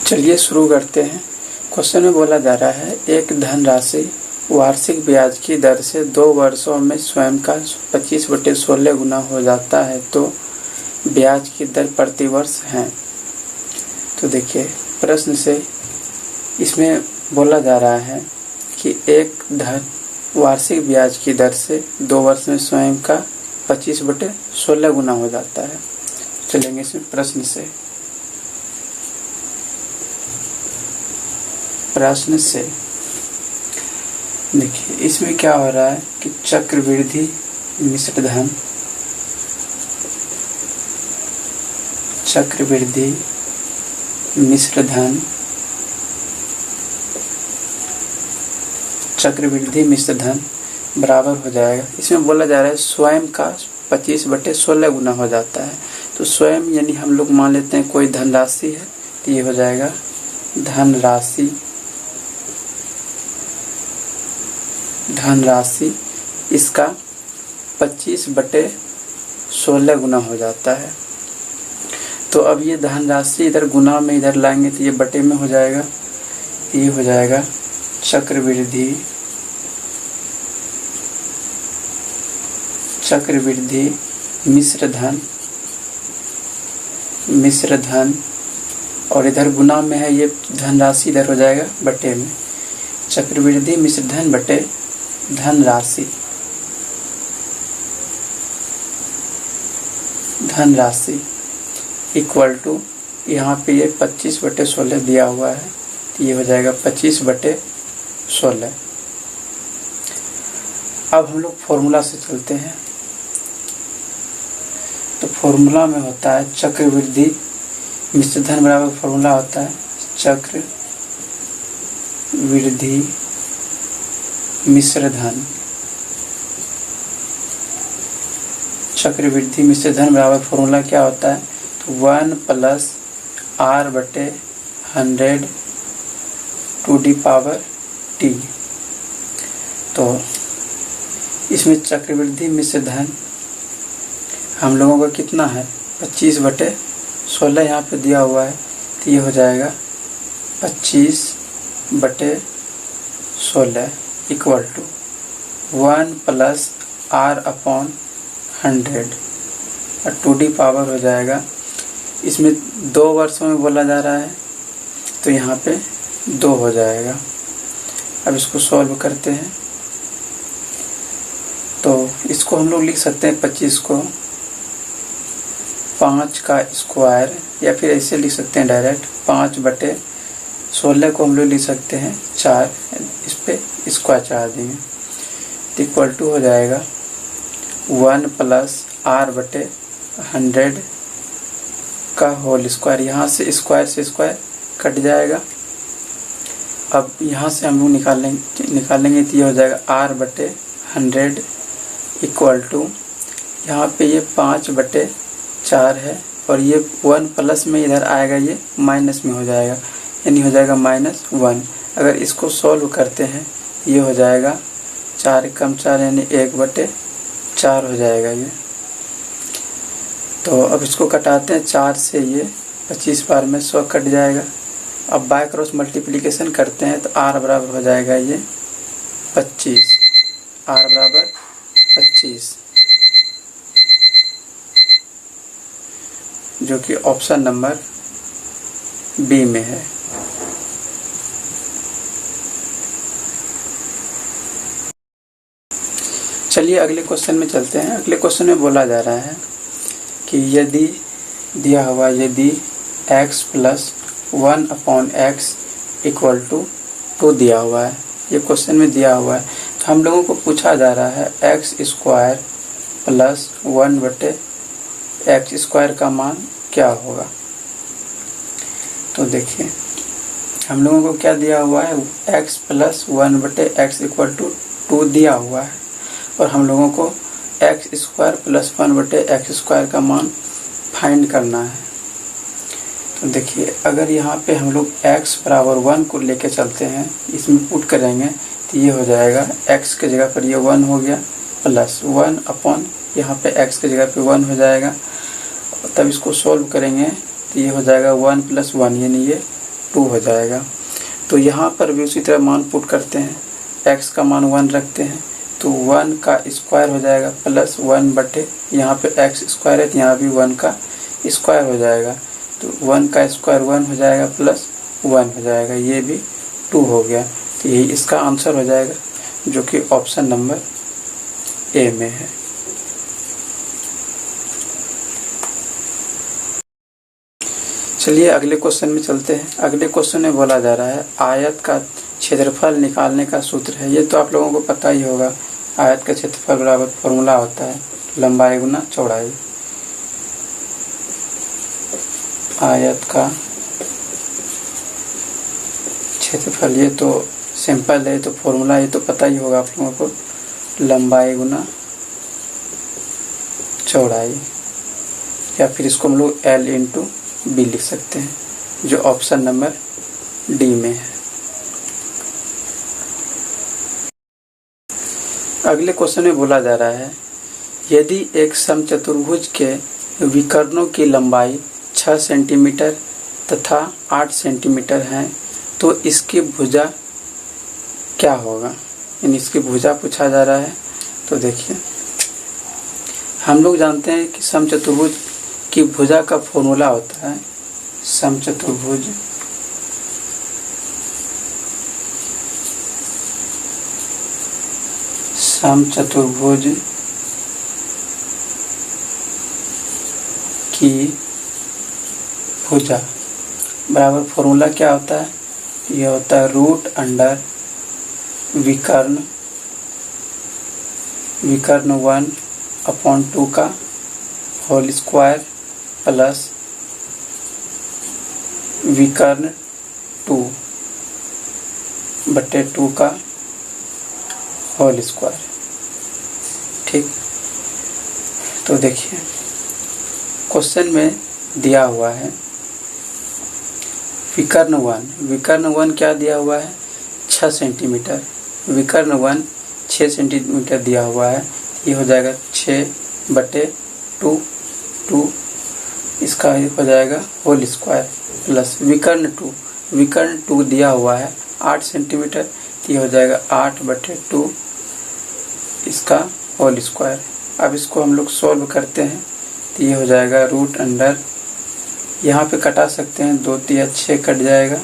चलिए शुरू करते हैं। क्वेश्चन में बोला जा रहा है एक धनराशि वार्षिक ब्याज की दर से 2 वर्षों में स्वयं का 25/16 गुना हो जाता है तो ब्याज की दर प्रति वर्ष है। तो देखिए प्रश्न से इसमें बोला जा रहा है कि एक धन वार्षिक ब्याज की दर से 2 वर्ष में स्वयं का 25/16 गुना हो जाता है। चलेंगे इसमें प्रश्न से देखिए इसमें क्या हो रहा है कि चक्रवृद्धि मिश्र धन बराबर हो जाएगा। इसमें बोला जा रहा है स्वयं का 25/16 गुना हो जाता है। तो स्वयं यानी हम लोग मान लेते हैं कोई धनराशि है, तो ये हो जाएगा धनराशि इसका 25/16 गुना हो जाता है। तो अब ये धनराशि इधर गुना में इधर लाएंगे तो ये बटे में हो जाएगा। ये हो जाएगा चक्रवृद्धि मिश्र धन और इधर गुना में है, ये धनराशि इधर हो जाएगा बटे में। चक्रवृद्धि मिश्र धन बटे धनराशि इक्वल टू यहाँ पे ये 25/16 दिया हुआ है, तो ये हो जाएगा 25/16। अब हम लोग फॉर्मूला से चलते हैं। तो फॉर्मूला में होता है चक्रवृद्धि मिश्र धन बराबर फॉर्मूला होता है चक्रवृद्धि मिश्र धन बराबर फॉर्मूला क्या होता है, तो 1 + R/100 to the power t। तो इसमें चक्रवृद्धि मिश्र धन हम लोगों का कितना है 25/16 यहाँ पे दिया हुआ है, तो ये हो जाएगा 25/16 equal to 1 + R/100 to the power हो जाएगा। इसमें 2 वर्षों में बोला जा रहा है तो यहाँ पे 2 हो जाएगा। अब इसको सॉल्व करते हैं। तो इसको हम लोग लिख सकते हैं 25 को 5 का स्क्वायर, या फिर ऐसे लिख सकते हैं डायरेक्ट 5/16 को हम लोग लिख सकते हैं 4, इस पे स्क्वायर चढ़ा देंगे तो इक्वल टू हो जाएगा 1 + R/100 का होल स्क्वायर। यहाँ से स्क्वायर कट जाएगा। अब यहाँ से हम लोग निकालेंगे तो ये हो जाएगा R/100 इक्वल टू यहाँ पे ये 5/4 है और ये 1 प्लस में इधर आएगा, ये माइनस में हो जाएगा, यानी हो जाएगा -1। अगर इसको सॉल्व करते हैं ये हो जाएगा 4 × 4 यानी 1/4 हो जाएगा ये। तो अब इसको कटाते हैं 4 से, ये 25 बार में 100 कट जाएगा। अब बाय क्रॉस मल्टीप्लिकेशन करते हैं तो R बराबर हो जाएगा ये 25, R बराबर 25, जो कि ऑप्शन नंबर बी में है। चलिए अगले क्वेश्चन में चलते हैं। अगले क्वेश्चन में बोला जा रहा है कि यदि x + 1/x = 2 दिया हुआ है, ये क्वेश्चन में दिया हुआ है, तो हम लोगों को पूछा जा रहा है x² + 1/x² का मान क्या होगा। तो देखिए हम लोगों को क्या दिया हुआ है, x + 1/x = 2 दिया हुआ है और हम लोगों को x² + 1/x² का मान फाइंड करना है। तो देखिए अगर यहाँ पे हम लोग x बराबर 1 को लेके चलते हैं, इसमें पुट करेंगे तो ये हो जाएगा x के जगह पर ये 1 हो गया प्लस 1 अपॉन यहाँ पे x के जगह पे 1 हो जाएगा। तब इसको सॉल्व करेंगे तो ये हो जाएगा 1 + 1 यानी ये 2 हो जाएगा। तो यहाँ पर भी उसी तरह मान पुट करते हैं, x का मान 1 रखते हैं तो 1 का स्क्वायर हो जाएगा प्लस 1 बटे यहाँ पे x स्क्वायर है तो यहाँ भी 1 का स्क्वायर हो जाएगा। तो 1 का स्क्वायर 1 हो जाएगा प्लस 1 हो जाएगा, ये भी 2 हो गया। तो यही इसका आंसर हो जाएगा जो कि ऑप्शन नंबर ए में है। चलिए अगले क्वेश्चन में चलते हैं। अगले क्वेश्चन में बोला जा रहा है आयत का क्षेत्रफल निकालने का सूत्र है। ये तो आप लोगों को पता ही होगा, आयत का क्षेत्रफल बराबर फॉर्मूला होता है लंबाई गुना चौड़ाई। आयत का क्षेत्रफल ये तो सिंपल है, तो फॉर्मूला ये तो पता ही होगा आप लोगों को, लंबाई गुना चौड़ाई, या फिर इसको हम लोग L इंटू बी लिख सकते हैं, जो ऑप्शन नंबर डी में है। अगले क्वेश्चन में बोला जा रहा है यदि एक समचतुर्भुज के विकर्णों की लंबाई 6 सेंटीमीटर तथा 8 सेंटीमीटर है तो इसकी भुजा क्या होगा। यानी इसकी भुजा पूछा जा रहा है। तो देखिए हम लोग जानते हैं कि समचतुर्भुज की भुजा का फॉर्मूला होता है समचतुर्भुज की भुजा बराबर फॉर्मूला क्या होता है, यह होता है रूट अंडर विकर्ण 1/2 का होल स्क्वायर प्लस विकर्ण 2/2 का होल स्क्वायर। ठीक, तो देखिए क्वेश्चन में दिया हुआ है विकर्ण 1 क्या दिया हुआ है 6 सेंटीमीटर, विकर्ण 1 6 सेंटीमीटर दिया हुआ है, ये हो जाएगा 6/2, इसका हो जाएगा होल स्क्वायर प्लस विकर्ण 2 दिया हुआ है 8 सेंटीमीटर, तो ये हो जाएगा 8/2 इसका होल स्क्वायर। अब इसको हम लोग सॉल्व करते हैं तो ये हो जाएगा रूट अंडर, यहाँ पे कटा सकते हैं, 2 3 6 कट जाएगा,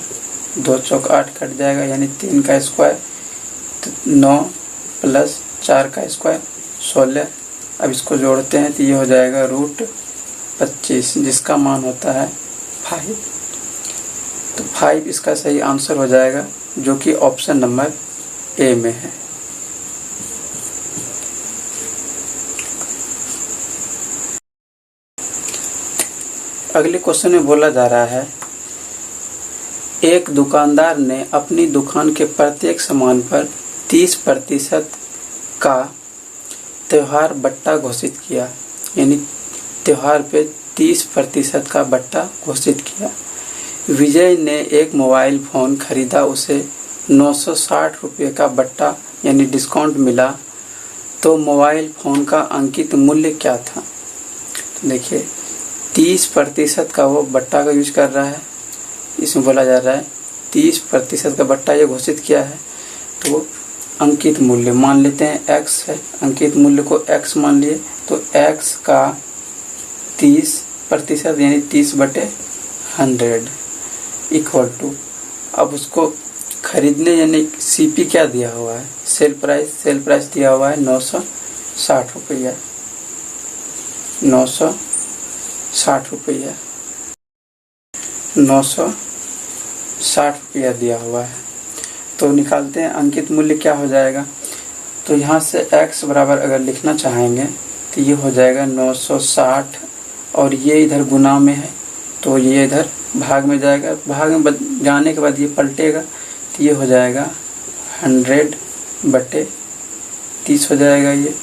2 चौक 8 कट जाएगा, यानी 3 का स्क्वायर 9 प्लस 4 का स्क्वायर 16। अब इसको जोड़ते हैं तो ये हो जाएगा रूट 25 जिसका मान होता है 5। तो 5 इसका सही आंसर हो जाएगा जो कि ऑप्शन नंबर ए में है। अगले क्वेश्चन में बोला जा रहा है एक दुकानदार ने अपनी दुकान के प्रत्येक सामान पर 30% का त्योहार बट्टा घोषित किया, यानी त्योहार पे 30% का बट्टा घोषित किया। विजय ने एक मोबाइल फ़ोन खरीदा, उसे 960 रुपये का बट्टा यानी डिस्काउंट मिला, तो मोबाइल फ़ोन का अंकित मूल्य क्या था। तो देखिए 30% का वो बट्टा का यूज कर रहा है, इसमें बोला जा रहा है 30% का बट्टा ये घोषित किया है, तो अंकित मूल्य मान लेते हैं x है, अंकित मूल्य को x मान लिए, तो x का 30% यानी 30/100 इक्वल टू, अब उसको खरीदने यानी CP क्या दिया हुआ है, सेल प्राइस दिया हुआ है 960 रुपया, 960 रुपया, 960 रुपया दिया हुआ है। तो निकालते हैं अंकित मूल्य क्या हो जाएगा। तो यहाँ से x बराबर अगर लिखना चाहेंगे तो ये हो जाएगा 960, और ये इधर गुना में है तो ये इधर भाग में जाएगा, भाग में जाने के बाद ये पलटेगा तो ये हो जाएगा 100/30 हो जाएगा ये।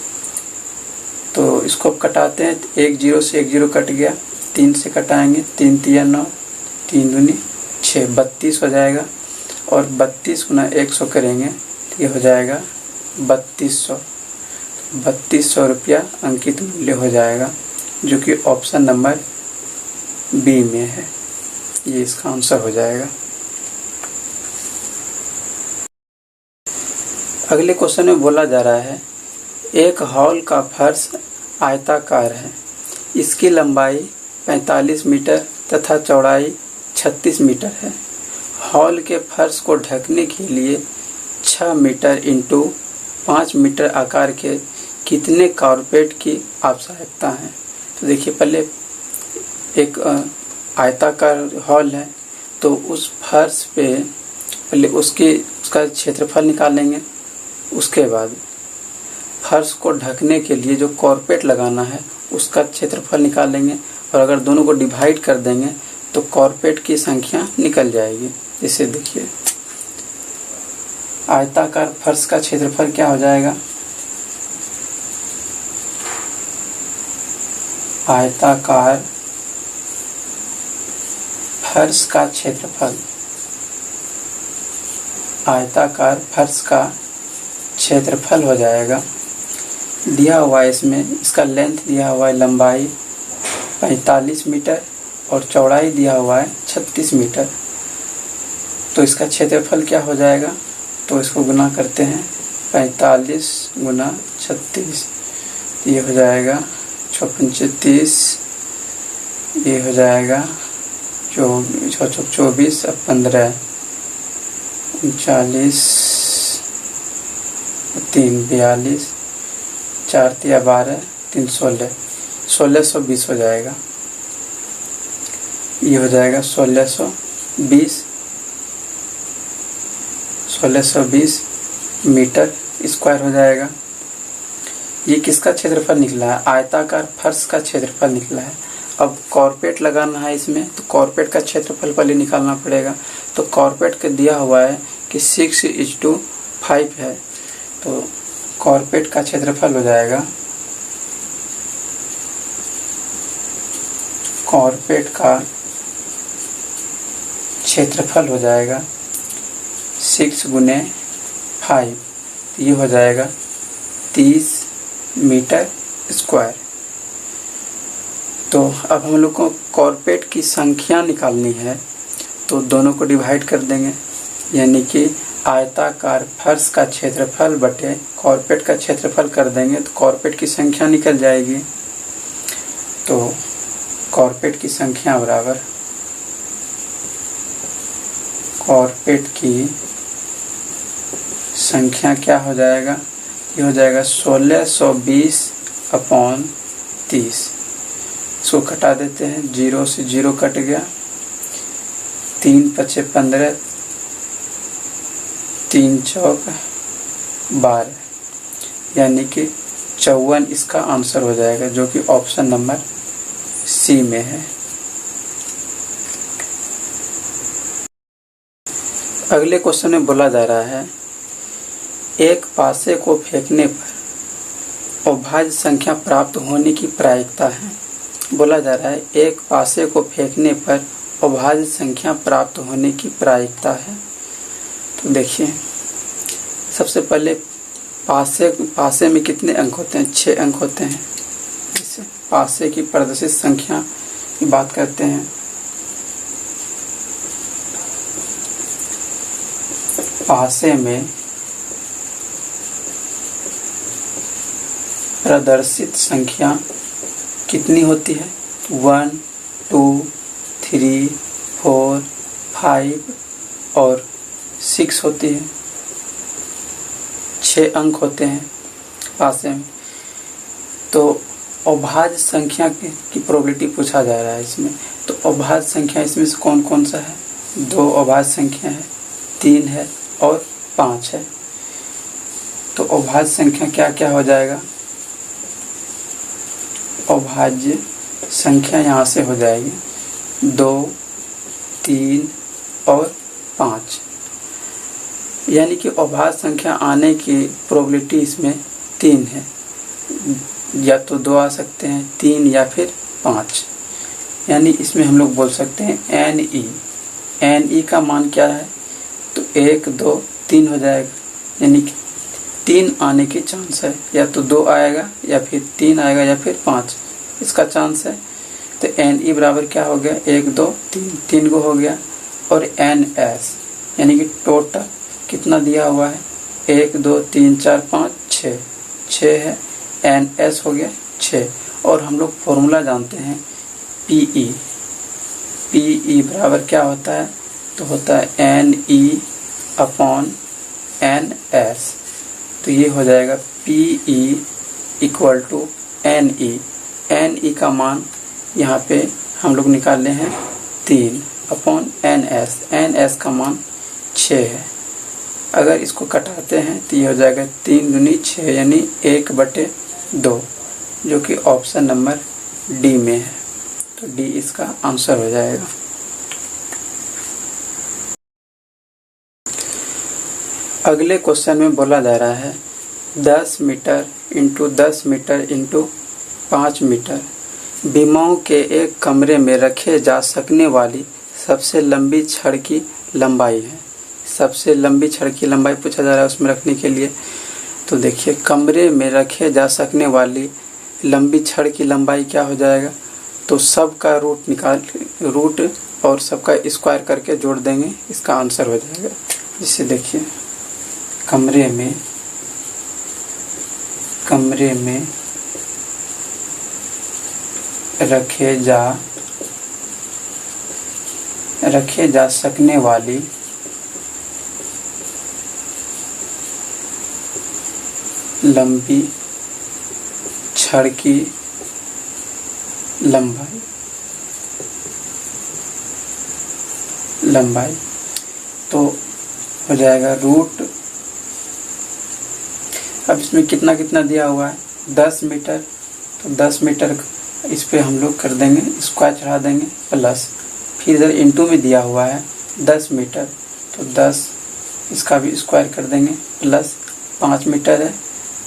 तो इसको कटाते हैं, 1 0 से 1 0 कट गया, 3 से कटाएंगे, 3 3 9, 3 दूनी 6, 32 हो जाएगा, और 32 गुना 100 करेंगे तो ये हो जाएगा 3200 रुपया अंकित मूल्य हो जाएगा, जो कि ऑप्शन नंबर बी में है, ये इसका आंसर हो जाएगा। अगले क्वेश्चन में बोला जा रहा है एक हॉल का फर्श आयताकार है, इसकी लंबाई 45 मीटर तथा चौड़ाई 36 मीटर है। हॉल के फर्श को ढकने के लिए 6 मीटर इंटू 5 मीटर आकार के कितने कारपेट की आवश्यकता है। तो देखिए, पहले एक आयताकार हॉल है तो उस फर्श पे पहले उसका क्षेत्रफल निकाल लेंगे। उसके बाद फर्श को ढकने के लिए जो कारपेट लगाना है उसका क्षेत्रफल निकाल लेंगे, और अगर दोनों को डिवाइड कर देंगे तो कारपेट की संख्या निकल जाएगी। जैसे देखिए, आयताकार फर्श का क्षेत्रफल क्या हो जाएगा, आयताकार फर्श का क्षेत्रफल, आयताकार फर्श का क्षेत्रफल हो जाएगा, दिया हुआ है इसमें, इसका लेंथ दिया हुआ है लंबाई 45 मीटर और चौड़ाई दिया हुआ है 36 मीटर। तो इसका क्षेत्रफल क्या हो जाएगा, तो इसको गुना करते हैं 45 गुना 36, ये हो जाएगा 6×5 ये हो जाएगा 24 और 15 39 3 42 4 3 12 3 16 1620 हो जाएगा। ये हो जाएगा 1620 मीटर स्क्वायर हो जाएगा। ये किसका क्षेत्रफल निकला है, आयताकार फर्श का क्षेत्रफल निकला है। अब कारपेट लगाना है इसमें, तो कारपेट का क्षेत्रफल पहले निकालना पड़ेगा। तो कारपेट के दिया हुआ है कि 6:5 है, तो कारपेट का क्षेत्रफल हो जाएगा, कारपेट का क्षेत्रफल हो जाएगा 6×5, ये हो जाएगा 30 मीटर स्क्वायर। तो अब हम लोग को कारपेट की संख्या निकालनी है, तो दोनों को डिवाइड कर देंगे, यानी कि आयताकार फर्श का क्षेत्रफल बटे कारपेट का क्षेत्रफल कर देंगे तो कारपेट की संख्या निकल जाएगी। तो कारपेट की संख्या बराबर कारपेट की संख्या क्या हो जाएगा, ये हो जाएगा 1620/30। इसको घटा देते हैं, 0 से 0 कट गया, 3 × 5 = 15, 3 × 4 = 12, यानी कि 54 इसका आंसर हो जाएगा, जो कि ऑप्शन नंबर सी में है। अगले क्वेश्चन में बोला जा रहा है एक पासे को फेंकने पर अभाज्य संख्या प्राप्त होने की प्रायिकता है। बोला जा रहा है एक पासे को फेंकने पर अभाज्य संख्या प्राप्त होने की प्रायिकता है। तो देखिए, सबसे पहले पासे में कितने अंक होते हैं, 6 अंक होते हैं। जैसे पासे की प्रदर्शित संख्या की बात करते हैं, पासे में प्रदर्शित संख्या कितनी होती है, 1 2 3 4 5 और 6 होती है। 6 अंक होते हैं पासे में। तो अभाज्य संख्या की प्रोबेबिलिटी पूछा जा रहा है इसमें। तो अभाज्य संख्या इसमें से कौन कौन सा है, 2 अभाज्य संख्या है, 3 है और 5 है। तो अभाज्य संख्या क्या क्या हो जाएगा, अभाज्य संख्या यहाँ से हो जाएगी 2 3 और 5, यानी कि अभाज्य संख्या आने की प्रोबेबिलिटी इसमें 3 है। या तो 2 आ सकते हैं, 3 या फिर 5, यानी इसमें हम लोग बोल सकते हैं NE का मान क्या है, तो 1 2 3 हो जाएगा, यानी कि 3 आने की चांस है। या तो 2 आएगा या फिर 3 आएगा या फिर 5, इसका चांस है। तो NE बराबर क्या हो गया, 1 2 3 को हो गया। और NS यानी कि टोटल कितना दिया हुआ है, 1 2 3 4 5 6, 6 है, एन एस हो गया 6। और हम लोग फॉर्मूला जानते हैं पीई, पीई बराबर क्या होता है, तो होता है N E upon N S. तो ये हो जाएगा PE equal to N E, N E का मान यहाँ पे हम लोग निकाले हैं 3 अपॉन एन एस का मान 6 है। अगर इसको कटाते हैं तो ये हो जाएगा 3 दूनी 6 यानी 1/2, जो कि ऑप्शन नंबर डी में है। तो डी इसका आंसर हो जाएगा। अगले क्वेश्चन में बोला जा रहा है 10 metre into 10 metre into 5 metre बीमाओं के एक कमरे में रखे जा सकने वाली सबसे लंबी छड़ की लंबाई है। सबसे लंबी छड़ की लंबाई पूछा जा रहा है उसमें रखने के लिए। तो देखिए कमरे में रखे जा सकने वाली लंबी छड़ की लंबाई क्या हो जाएगा, तो सबका रूट और सबका स्क्वायर करके जोड़ देंगे, इसका आंसर हो जाएगा। जिससे देखिए कमरे में रखे जा सकने वाली लंबी छड़ की लंबाई तो हो जाएगा रूट। अब इसमें कितना कितना दिया हुआ है 10 मीटर, तो 10 मीटर इस पे हम लोग कर देंगे स्क्वायर चढ़ा देंगे प्लस, फिर इधर इंटू में दिया हुआ है 10 मीटर, तो 10 इसका भी स्क्वायर कर देंगे प्लस 5 मीटर है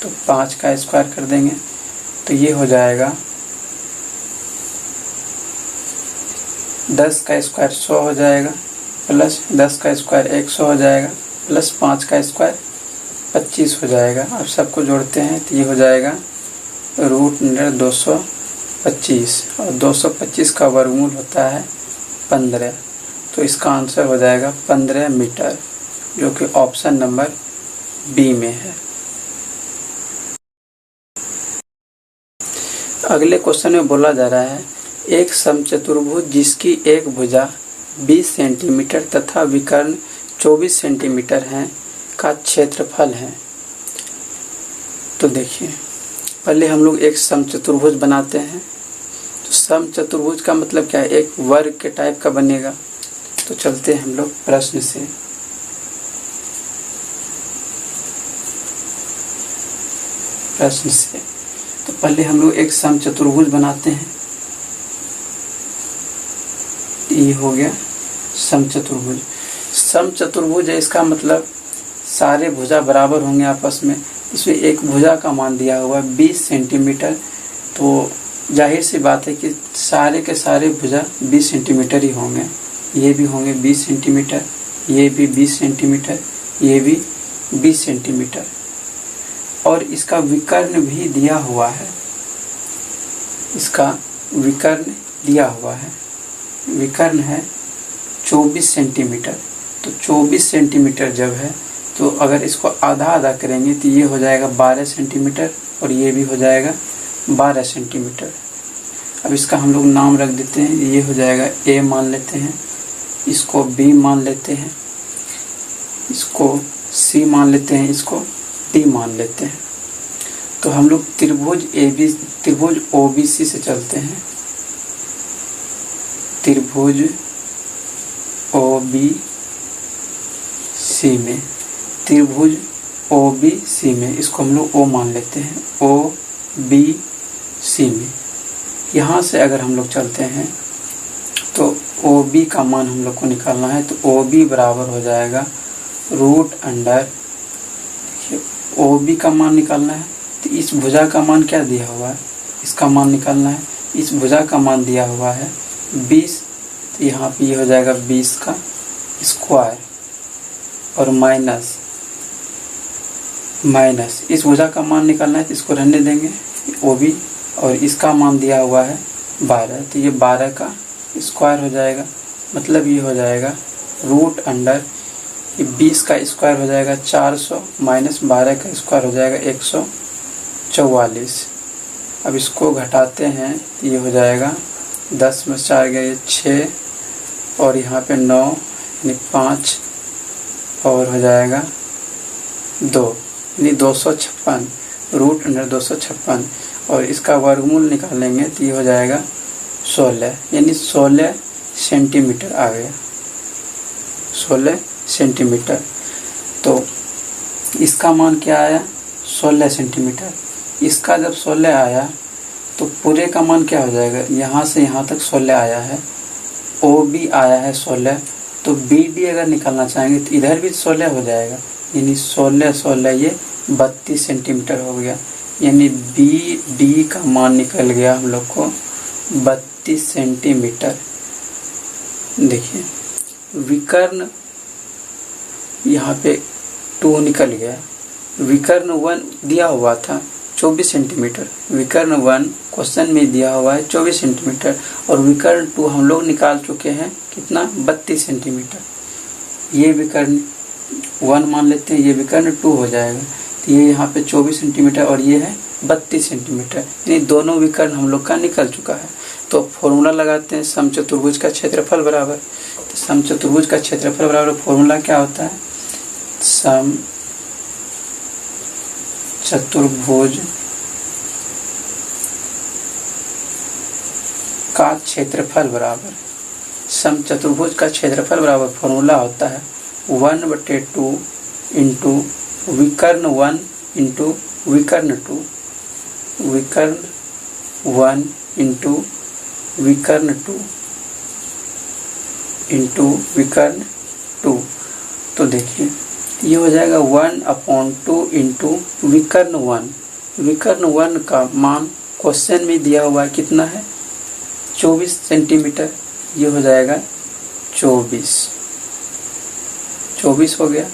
तो 5 का स्क्वायर कर देंगे। तो ये हो जाएगा 10 का स्क्वायर 100 हो जाएगा प्लस 10 का स्क्वायर 100 हो जाएगा प्लस 5 का स्क्वायर 25 हो जाएगा। अब सबको जोड़ते हैं तो ये हो जाएगा √225 और 225 का वर्गमूल होता है 15। तो इसका आंसर हो जाएगा 15 मीटर, जो कि ऑप्शन नंबर बी में है। अगले क्वेश्चन में बोला जा रहा है एक समचतुर्भुज जिसकी एक भुजा 20 सेंटीमीटर तथा विकर्ण 24 सेंटीमीटर है का क्षेत्रफल है। तो देखिए पहले हम लोग एक समचतुर्भुज बनाते हैं। तो समचतुर्भुज का मतलब क्या है, एक वर्ग के टाइप का बनेगा। तो चलते हैं हम लोग प्रश्न से। तो पहले हम लोग एक समचतुर्भुज बनाते हैं। ये हो गया समचतुर्भुज। समचतुर्भुज है इसका मतलब सारे भुजा बराबर होंगे आपस में। इसमें एक भुजा का मान दिया हुआ है 20 सेंटीमीटर, तो जाहिर सी बात है कि सारे के सारे भुजा 20 सेंटीमीटर ही होंगे। ये भी होंगे 20 सेंटीमीटर, ये भी 20 सेंटीमीटर, ये भी 20 सेंटीमीटर। और इसका विकर्ण भी दिया हुआ है, इसका विकर्ण दिया हुआ है, विकर्ण है 24 सेंटीमीटर। तो 24 सेंटीमीटर जब है तो अगर इसको आधा आधा करेंगे तो ये हो जाएगा 12 सेंटीमीटर और ये भी हो जाएगा 12 सेंटीमीटर। अब इसका हम लोग नाम रख देते हैं। ये हो जाएगा ए मान लेते हैं, इसको बी मान लेते हैं, इसको सी मान लेते हैं, इसको डी मान लेते हैं। तो हम लोग त्रिभुज ओबीसी से चलते हैं। त्रिभुज ओबीसी में, त्रिभुज ओबीसी में इसको हम लोग ओ मान लेते हैं। ओबीसी में यहाँ से अगर हम लोग चलते हैं तो OB का मान हम लोग को निकालना है। तो OB बराबर हो जाएगा √, OB का मान निकालना है तो इस भुजा का मान क्या दिया हुआ है, इसका मान निकालना है। इस भुजा का मान दिया हुआ है 20, तो यहाँ पे ये हो जाएगा 20 का स्क्वायर और माइनस इस भुजा का मान निकालना है तो इसको रहने देंगे OB, और इसका मान दिया हुआ है 12, तो ये 12 का स्क्वायर हो जाएगा। मतलब ये हो जाएगा √, ये 20 का स्क्वायर हो जाएगा 400 माइनस 12 का स्क्वायर हो जाएगा 144। अब इसको घटाते हैं तो ये हो जाएगा 10 में 4 गए 6 और यहाँ पे 9 यानी 5 और हो जाएगा 2 यानी 256 रूट अंडर 256 और इसका वर्गमूल निकालेंगे तो ये हो जाएगा 16 यानी 16 सेंटीमीटर आ गया, 16 सेंटीमीटर। तो इसका मान क्या आया 16 सेंटीमीटर। इसका जब 16 आया तो पूरे का मान क्या हो जाएगा, यहाँ से यहाँ तक 16 आया है, ओ भी आया है 16, तो बी डी अगर निकालना चाहेंगे तो इधर भी 16 हो जाएगा, यानी 16 16 ये 32 सेंटीमीटर हो गया, यानी बी डी का मान निकल गया हम लोग को 32 सेंटीमीटर। देखिए विकर्ण यहाँ पे 2 निकल गया, विकर्ण 1 दिया हुआ था 24 सेंटीमीटर, विकर्ण 1 क्वेश्चन में दिया हुआ है 24 सेंटीमीटर और विकर्ण 2 हम लोग निकाल चुके हैं कितना 32 सेंटीमीटर। ये विकर्ण 1 मान लेते हैं, ये विकर्ण 2 हो जाएगा, तो ये यहाँ पे 24 सेंटीमीटर और ये है 32 सेंटीमीटर, यानी दोनों विकर्ण हम लोग का निकल चुका है। तो फॉर्मूला लगाते हैं समचतुर्भुज का क्षेत्रफल बराबर, तो समचतुर्भुज का क्षेत्रफल बराबर फॉर्मूला क्या होता है, सम चतुर्भुज का क्षेत्रफल बराबर, सम चतुर्भुज का क्षेत्रफल बराबर फॉर्मूला होता है 1/2 इंटू विकर्ण 1 इंटू विकर्ण 2, विकर्ण 1 इंटू विकर्ण 2 इंटू विकर्ण 2। तो देखिए ये हो जाएगा 1/2 इंटू विकर्ण 1, विकर्ण 1 का मान क्वेश्चन में दिया हुआ है कितना है 24 सेंटीमीटर, ये हो जाएगा 24 हो गया,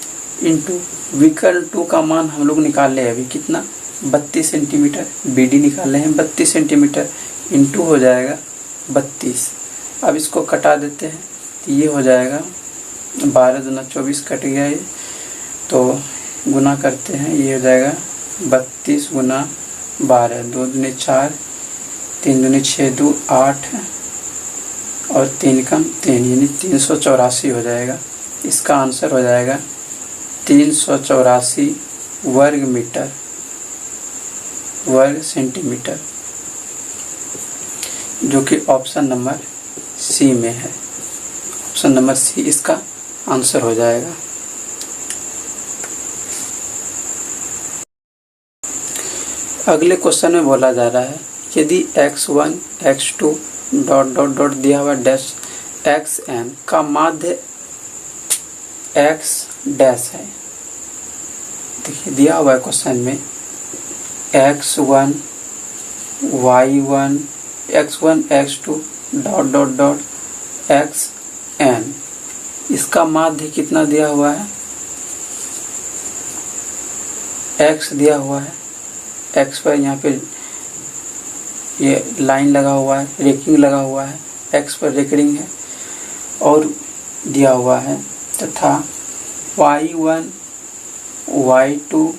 इंटू विकर्ण 2 का मान हम लोग निकाल ले अभी कितना 32 सेंटीमीटर, बी डी निकाले हैं 32 सेंटीमीटर, इंटू हो जाएगा 32। अब इसको कटा देते हैं तो ये हो जाएगा 12 दूना 24 कट गया ये, तो गुना करते हैं ये हो जाएगा 32 गुना 12, 2 दूनी 4, 3 दूनी 6, 2 8 और 3 कम 3 यानी 384 हो जाएगा। इसका आंसर हो जाएगा 384 वर्ग मीटर वर्ग सेंटीमीटर, जो कि ऑप्शन नंबर सी में है। ऑप्शन नंबर सी इसका आंसर हो जाएगा। अगले क्वेश्चन में बोला जा रहा है यदि x1 x2 dot dot dot दिया हुआ डैश xn का माध्य x डैश है। देखिए दिया हुआ है क्वेश्चन में x1 y1 x1 x2 dot dot dot xn, इसका माध्य कितना दिया हुआ है, x दिया हुआ है, x पर यहाँ पे ये लाइन लगा हुआ है, रेखिंग लगा हुआ है, x पर रेकरिंग है और दिया हुआ है, तथा y1 y2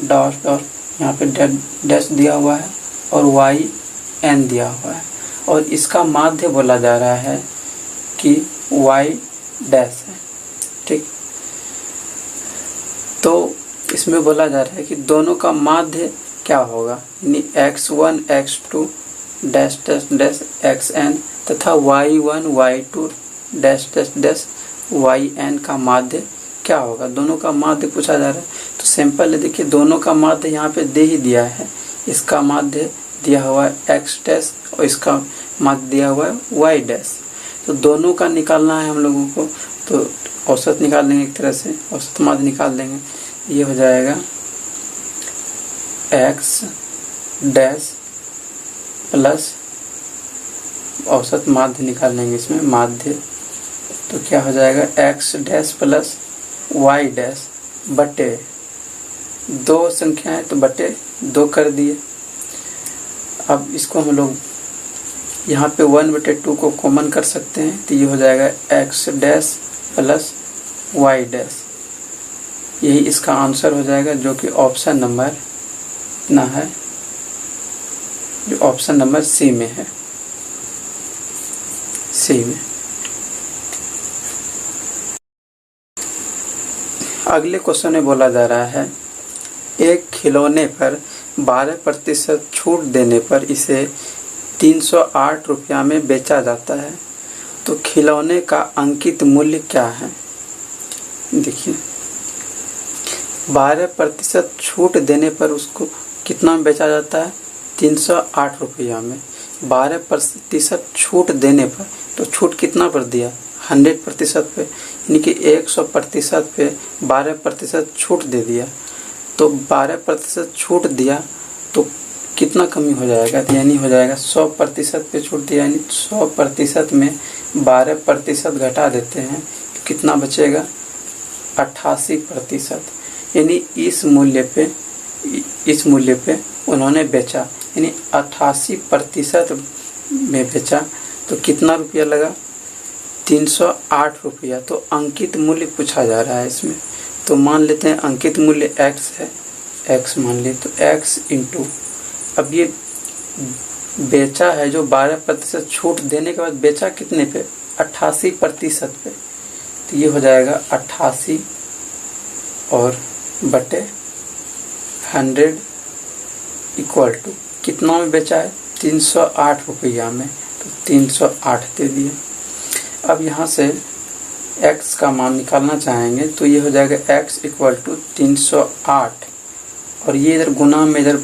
डॉट डॉट यहाँ पे डैश दिया हुआ है और yn दिया हुआ है और इसका माध्य बोला जा रहा है कि y डैश है। ठीक, तो इसमें बोला जा रहा है कि दोनों का माध्य क्या होगा, यानी x1 x2 dash dash dash xn तथा y1 y2 dash dash dash yn का माध्य क्या होगा, दोनों का माध्य पूछा जा रहा है। तो सिंपल है, देखिए दोनों का माध्य यहाँ पे दे ही दिया है, इसका माध्य दिया हुआ है x डैश और इसका माध्य दिया हुआ है y डैश, तो दोनों का निकालना है हम लोगों को। तो औसत निकाल लेंगे, एक तरह से औसत माध्य निकाल देंगे, ये हो जाएगा x डैश प्लस औसत माध्य निकाल लेंगे इसमें माध्य, तो क्या हो जाएगा x dash plus y dash बटे 2 संख्या है तो बटे 2 कर दिए। अब इसको हम लोग यहाँ पे 1/2 को कॉमन कर सकते हैं, तो ये हो जाएगा x dash plus Y dash, यही इसका आंसर हो जाएगा, जो कि ऑप्शन नंबर ना है, जो ऑप्शन नंबर सी में है, सी में। अगले क्वेश्चन में बोला जा रहा है, एक खिलौने पर 12% छूट देने पर इसे 308 रुपया में बेचा जाता है, तो खिलौने का अंकित मूल्य क्या है? देखिए, 12% छूट देने पर उसको कितना में बेचा जाता है? 308 रुपया में। 12% छूट देने पर, तो छूट कितना पर दिया? 100% पे, यानी कि 100% पे 12% छूट दे दिया। तो 12% छूट दिया तो कितना कमी हो जाएगा? यानी हो जाएगा 100% पे छूट दिया, यानी 100% में 12% घटा देते हैं तो कितना बचेगा? 88%। यानी इस मूल्य पे उन्होंने बेचा, यानी 88% में बेचा, तो कितना रुपया लगा? 308 रुपया। तो अंकित मूल्य पूछा जा रहा है इसमें, तो मान लेते हैं अंकित मूल्य x है, x मान ले, तो x इंटू, अब ये बेचा है जो 12% छूट देने के बाद बेचा कितने पे? 88% पे, तो ये हो जाएगा 88 और बटे 100 इक्वल टू कितना में बेचा है? 308 रुपया में, तो 308 दे दिए। अब यहाँ से x का मान निकालना चाहेंगे तो ये हो जाएगा x इक्वल टू 308, और ये इधर गुना में इधर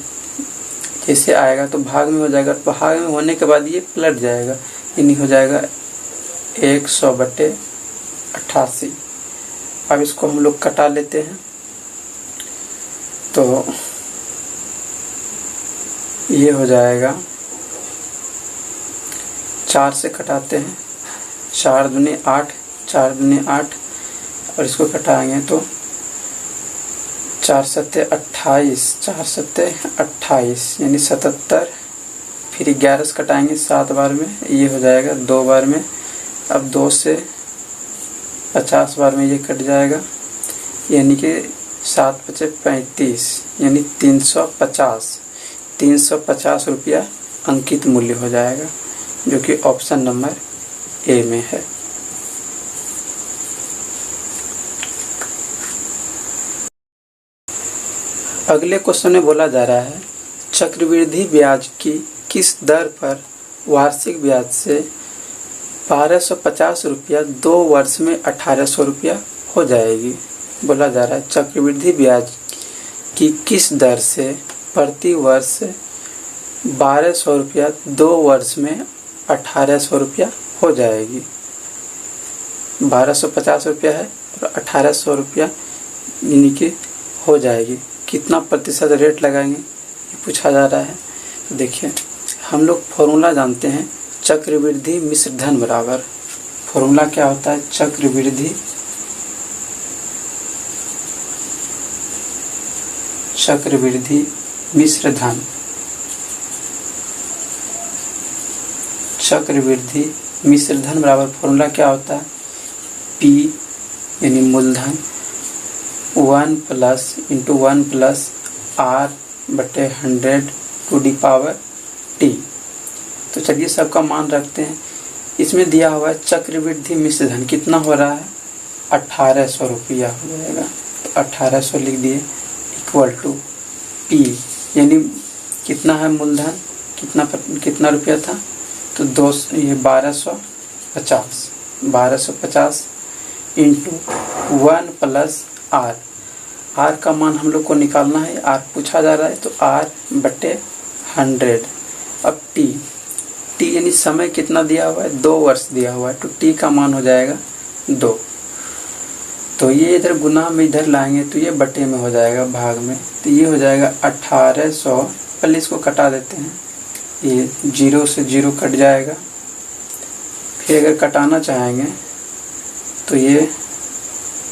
जैसे आएगा तो भाग में हो जाएगा, भाग में होने के बाद ये पलट जाएगा, यानी हो जाएगा 100/88। अब इसको हम लोग कटा लेते हैं, तो ये हो जाएगा 4 से कटाते हैं, 4 दूनी 8, 4 दूनी 8, और इसको कटाएंगे तो 4 सत्ते 28, 4 सत्ते 28, यानी 77। फिर 11 से कटाएंगे 7 बार में, ये हो जाएगा 2 बार में। अब 2 से 50 बार में ये कट जाएगा, यानी कि 7 × 5 = 35, यानी 350 रुपया अंकित मूल्य हो जाएगा, जो कि ऑप्शन नंबर ए में है। अगले क्वेश्चन में बोला जा रहा है, चक्रवृद्धि ब्याज की किस दर पर वार्षिक ब्याज से 1250 रुपया 2 वर्ष में 1800 रुपया हो जाएगी। बोला जा रहा है चक्रवृद्धि ब्याज की किस दर से प्रति वर्ष 1200 रुपया 2 वर्ष में 1800 रुपया हो जाएगी। 1250 रुपया है और 1800 रुपया यानी कि हो जाएगी। कितना प्रतिशत रेट लगाएंगे ये पूछा जा रहा है। तो देखिए, हम लोग फॉर्मूला जानते हैं, चक्रवृद्धि मिश्र धन बराबर, फॉर्मूला क्या होता है? चक्रवृद्धि मिश्र धन, चक्रवृद्धि मिश्र धन बराबर फॉर्मूला क्या होता है? P यानी मूलधन 1 + R/100 to the power T। तो चलिए सबका मान रखते हैं। इसमें दिया हुआ है चक्रवृद्धि मिश्र धन कितना हो रहा है? 1800 रुपया हो जाएगा, तो 1800 लिख दिए इक्वल टू P, यानी कितना है मूलधन, कितना रुपया था? तो 1250 इंटू 1 + R। R का मान हम लोग को निकालना है, R पूछा जा रहा है, तो R/100। अब T यानी समय कितना दिया हुआ है? 2 वर्ष दिया हुआ है, तो T का मान हो जाएगा 2। तो ये इधर गुना में इधर लाएंगे तो ये बटे में हो जाएगा, भाग में, तो ये हो जाएगा 1800। पहले इसको कटा देते हैं, ये 0 से 0 कट जाएगा। फिर अगर कटाना चाहेंगे तो ये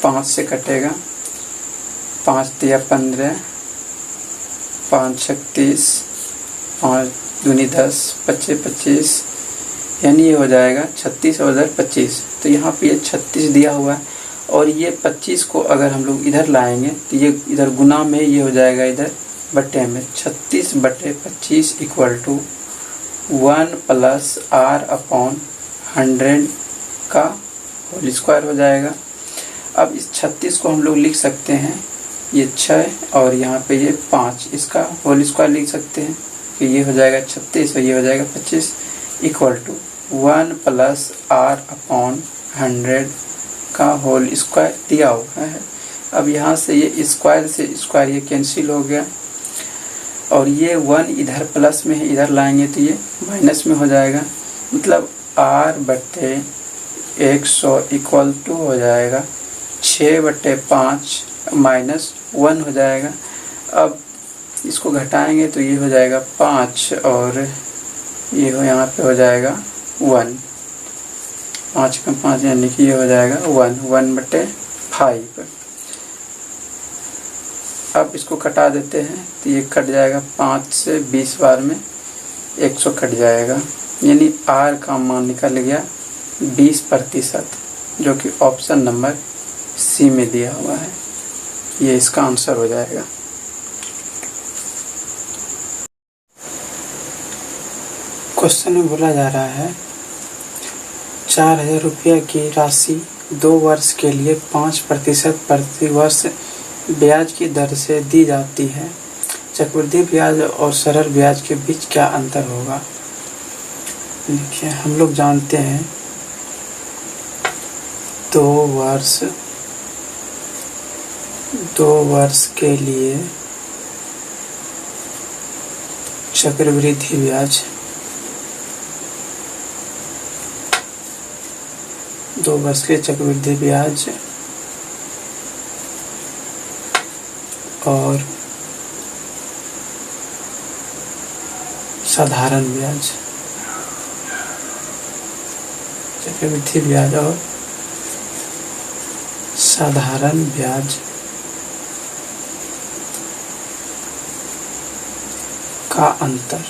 5 से कटेगा, 5 × 15, 5 × 36, 5 दूनी 10, 25 25, यानी ये हो जाएगा 36 और 25। तो यहाँ पे ये 36 दिया हुआ है और ये 25 को अगर हम लोग इधर लाएंगे तो ये इधर गुना में ये हो जाएगा इधर बट्टे में 36/25 इक्वल टू 1 + r/100 का होल स्क्वायर हो जाएगा। अब इस 36 को हम लोग लिख सकते हैं ये 6 और यहाँ पे ये 5, इसका होल स्क्वायर लिख सकते हैं कि ये हो जाएगा 36 और ये हो जाएगा 25 इक्वल टू 1 + r/100 का होल स्क्वायर दिया हुआ है। अब यहाँ से ये स्क्वायर से स्क्वायर ये कैंसिल हो गया और ये 1 इधर प्लस में है, इधर लाएंगे तो ये माइनस में हो जाएगा। मतलब r/100 इक्वल टू हो जाएगा 6/5 -1 हो जाएगा। अब इसको घटाएंगे तो ये हो जाएगा 5 और ये हो यहाँ पे हो जाएगा 1, 5 का 5 यानी कि ये हो जाएगा 1/5। अब इसको कटा देते हैं तो ये कट जाएगा 5 से 20 बार में 100 कट जाएगा, यानी r का मान निकल गया 20%, जो कि ऑप्शन नंबर सी में दिया हुआ है। ये इसका आंसर हो जाएगा। क्वेश्चन में बोला जा रहा है 4000 रुपया की राशि 2 वर्ष के लिए 5% प्रति वर्ष ब्याज की दर से दी जाती है। चक्रवृद्धि ब्याज और सरल ब्याज के बीच क्या अंतर होगा? देखिए, हम लोग जानते हैं 2 वर्ष के लिए चक्रवृद्धि ब्याज 2 वर्ष के चक्रवृद्धि ब्याज और साधारण ब्याज, चक्रवृद्धि ब्याज और साधारण ब्याज का अंतर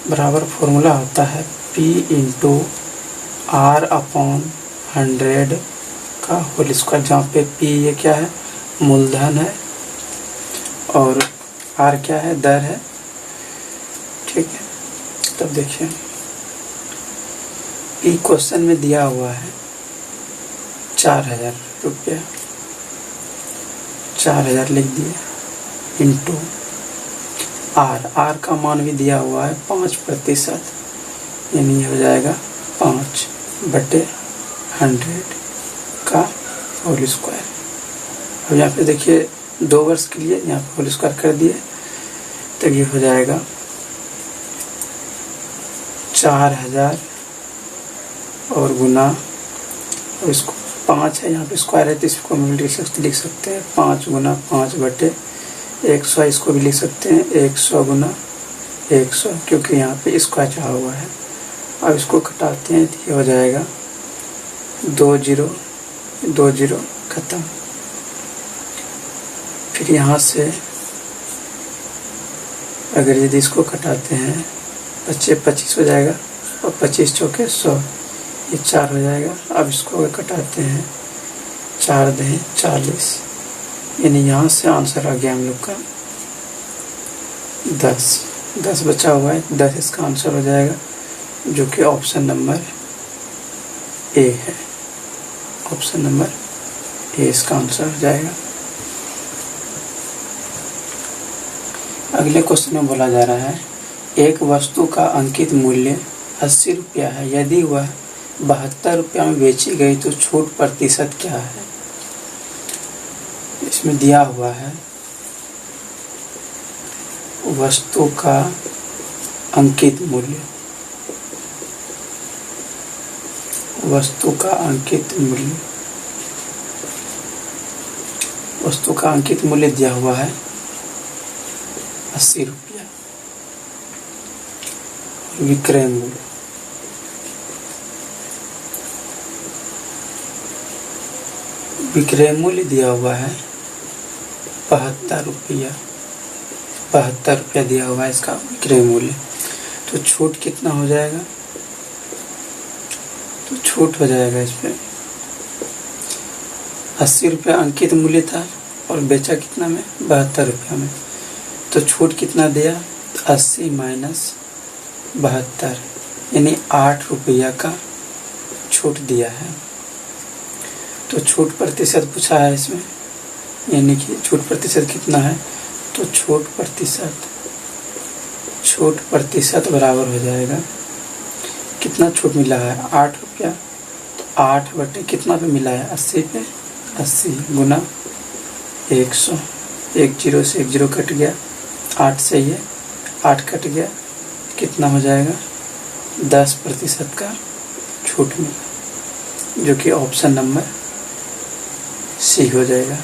बराबर फॉर्मूला होता है P × r/100 का होल स्क्वायर, जहाँ पे P ये क्या है, मूलधन है और R क्या है, दर है। ठीक है, तब देखिए P क्वेश्चन में दिया हुआ है 4000 रुपया, 4000 लिख दिए इंटू R का मान भी दिया हुआ है 5%, यानी हो जाएगा 5/100 का होल स्क्वायर। अब यहाँ पे देखिए 2 वर्ष के लिए यहाँ पे होल स्क्वायर कर दिए तो ये हो जाएगा 4000 और गुना, और इसको 5 है यहाँ पे स्क्वायर है तो इसको हम लिख सकते हैं 5 × 5/100, इसको भी लिख सकते हैं 100 × 100, क्योंकि यहाँ पे स्क्वायर चाहा हुआ है। अब इसको घटाते हैं तो ये हो जाएगा 2 0 खत्म। फिर यहाँ से अगर यदि इसको घटाते हैं 25 हो जाएगा और 25 चौके 100, ये 4 हो जाएगा। अब इसको अगर घटाते हैं 4 × 40, यानी यहाँ से आंसर आ गया हम लोग का 10 बचा हुआ है, 10 इसका आंसर हो जाएगा, जो कि ऑप्शन नंबर ए है। ऑप्शन नंबर ए इसका आंसर हो जाएगा। अगले क्वेश्चन में बोला जा रहा है एक वस्तु का अंकित मूल्य 80 रुपया है, यदि वह 72 रुपया में बेची गई तो छूट प्रतिशत क्या है? इसमें दिया हुआ है वस्तु का अंकित मूल्य, वस्तु का अंकित मूल्य दिया हुआ है 80 रुपया। विक्रय मूल्य दिया हुआ है 72 रुपया, 72 रुपया दिया हुआ है इसका विक्रय मूल्य। तो छूट कितना हो जाएगा? तो छूट हो जाएगा इसमें 80 रुपया अंकित मूल्य था और बेचा कितना में 72 रुपया में। तो छूट कितना दिया 80 माइनस 72 यानी 8 रुपया का छूट दिया है। तो छूट प्रतिशत पूछा है इसमें, यानी कि छूट प्रतिशत कितना है। तो छूट प्रतिशत बराबर हो जाएगा, कितना छूट मिला है 8 रुपया। तो 8 बटे कितना पे मिला है 80 पे, 80 गुना 100, 1 0 से 1 0 कट गया, 8 से ये 8 कट गया, कितना हो जाएगा 10% का छूट मिला, जो कि ऑप्शन नंबर सी हो जाएगा।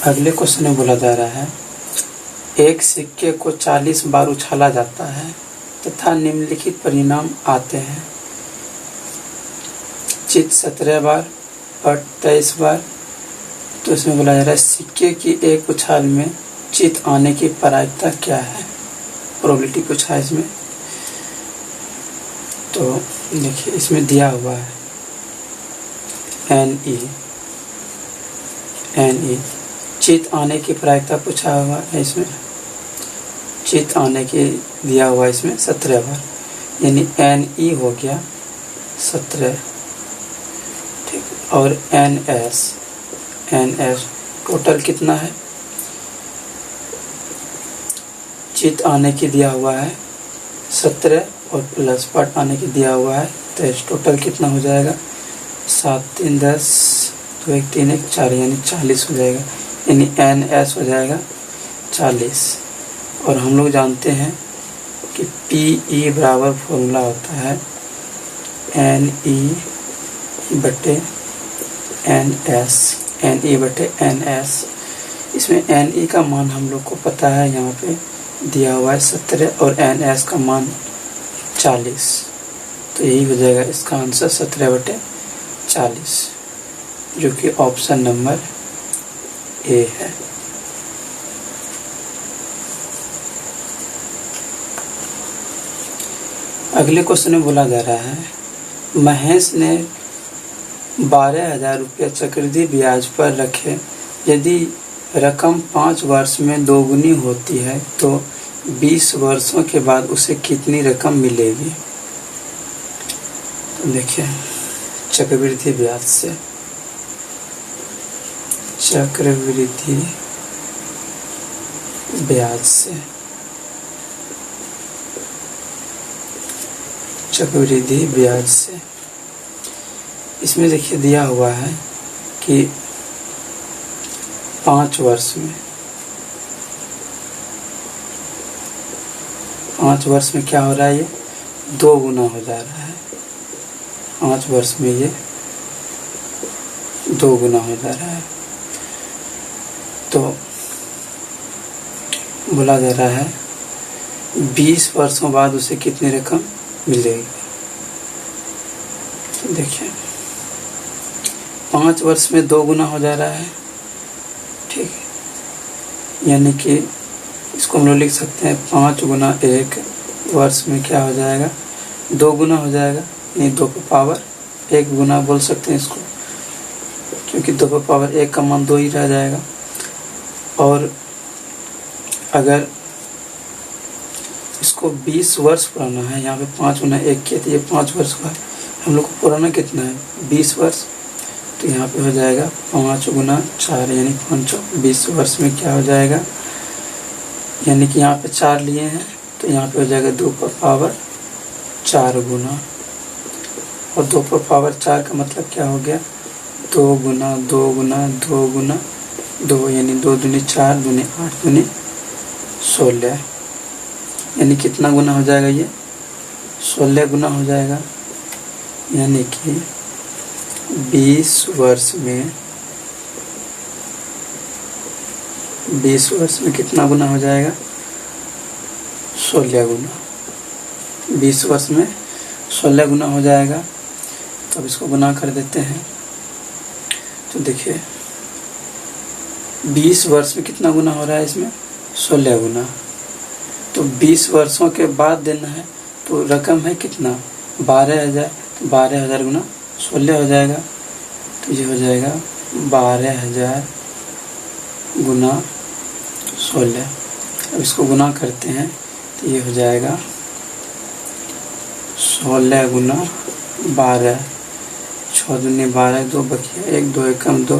अगले क्वेश्चन में बोला जा रहा है एक सिक्के को 40 बार उछाला जाता है तथा निम्नलिखित परिणाम आते हैं। चित 17 बार, पट 23 बार। तो इसमें बोला जा रहा है सिक्के की एक उछाल में चित आने की प्रायिकता क्या है, प्रोबेबिलिटी पूछा है इसमें। तो देखिए इसमें दिया हुआ है NE चित आने की प्रायिकता पूछा हुआ है इसमें। चित आने की दिया हुआ है इसमें 17 बार, यानी NE हो गया 17, ठीक। और NS टोटल कितना है, चित आने की दिया हुआ है 17 और प्लस पट आने की दिया हुआ है 23, टोटल कितना हो जाएगा 7 3 10 2 1 3 1 4, यानी 40 हो जाएगा, यानी NS हो जाएगा 40। और हम लोग जानते हैं कि PE बराबर फॉर्मूला होता है NE बटे NS। इसमें NE का मान हम लोग को पता है, यहाँ पे दिया हुआ है 17 और NS का मान 40, तो यही हो जाएगा इसका आंसर 17/40, जो कि ऑप्शन नंबर ए है। अगले क्वेश्चन में बोला जा रहा है महेश ने 12,000 रुपया चक्रवृद्धि ब्याज पर रखे, यदि रकम 5 वर्ष में दोगुनी होती है तो 20 वर्षों के बाद उसे कितनी रकम मिलेगी। तो देखिए चक्रवृद्धि ब्याज से, चक्रवृद्धि ब्याज से, चक्रवृद्धि ब्याज से इसमें देखिए दिया हुआ है कि 5 वर्ष में, 5 वर्ष में क्या हो रहा है, ये 2 गुना हो जा रहा है। 5 वर्ष में ये 2 गुना हो जा रहा है। तो बोला जा रहा है 20 वर्षों बाद उसे कितनी रकम मिलेगी। तो देखिए 5 वर्ष में 2 गुना हो जा रहा है, ठीक है, यानी कि इसको हम लोग लिख सकते हैं 5 गुना 1 वर्ष में क्या हो जाएगा 2 गुना हो जाएगा, यानी 2 पर पावर 1 गुना बोल सकते हैं इसको, क्योंकि 2 पर पावर 1 का मान 2 ही रह जाएगा। और अगर इसको 20 वर्ष पुराना है, यहाँ पे 5 गुना 1 किया तो ये 5 वर्ष का, हम लोग को पुराना कितना है 20 वर्ष, तो यहाँ पे हो जाएगा 5 गुना 4 यानी 5 20 वर्ष में क्या हो जाएगा, यानी कि यहाँ पे 4 लिए हैं तो यहाँ पे हो जाएगा 2 पर पावर 4 गुना, और 2 पर पावर 4 का मतलब क्या हो गया 2 गुना 2 गुना 2 गुना 2, यानी 2 दूनी 4 दूनी 8 दूनी 16, यानी कितना गुना हो जाएगा ये 16 गुना हो जाएगा, यानी कि 20 वर्ष में कितना गुना हो जाएगा 16 गुना, 20 वर्ष में 16 गुना हो जाएगा। तो अब इसको गुना कर देते हैं, तो देखिए 20 वर्ष में कितना गुना हो रहा है इसमें 16 गुना, तो 20 वर्षों के बाद देना है, तो रकम है कितना 12,000, तो 12,000 गुना 16 हो जाएगा, तो ये हो जाएगा 12,000 गुना 16। अब इसको गुना करते हैं तो ये हो जाएगा 16 गुना 12, 6 दूनी 12, 2 बकिया 1, 2 एकम 2,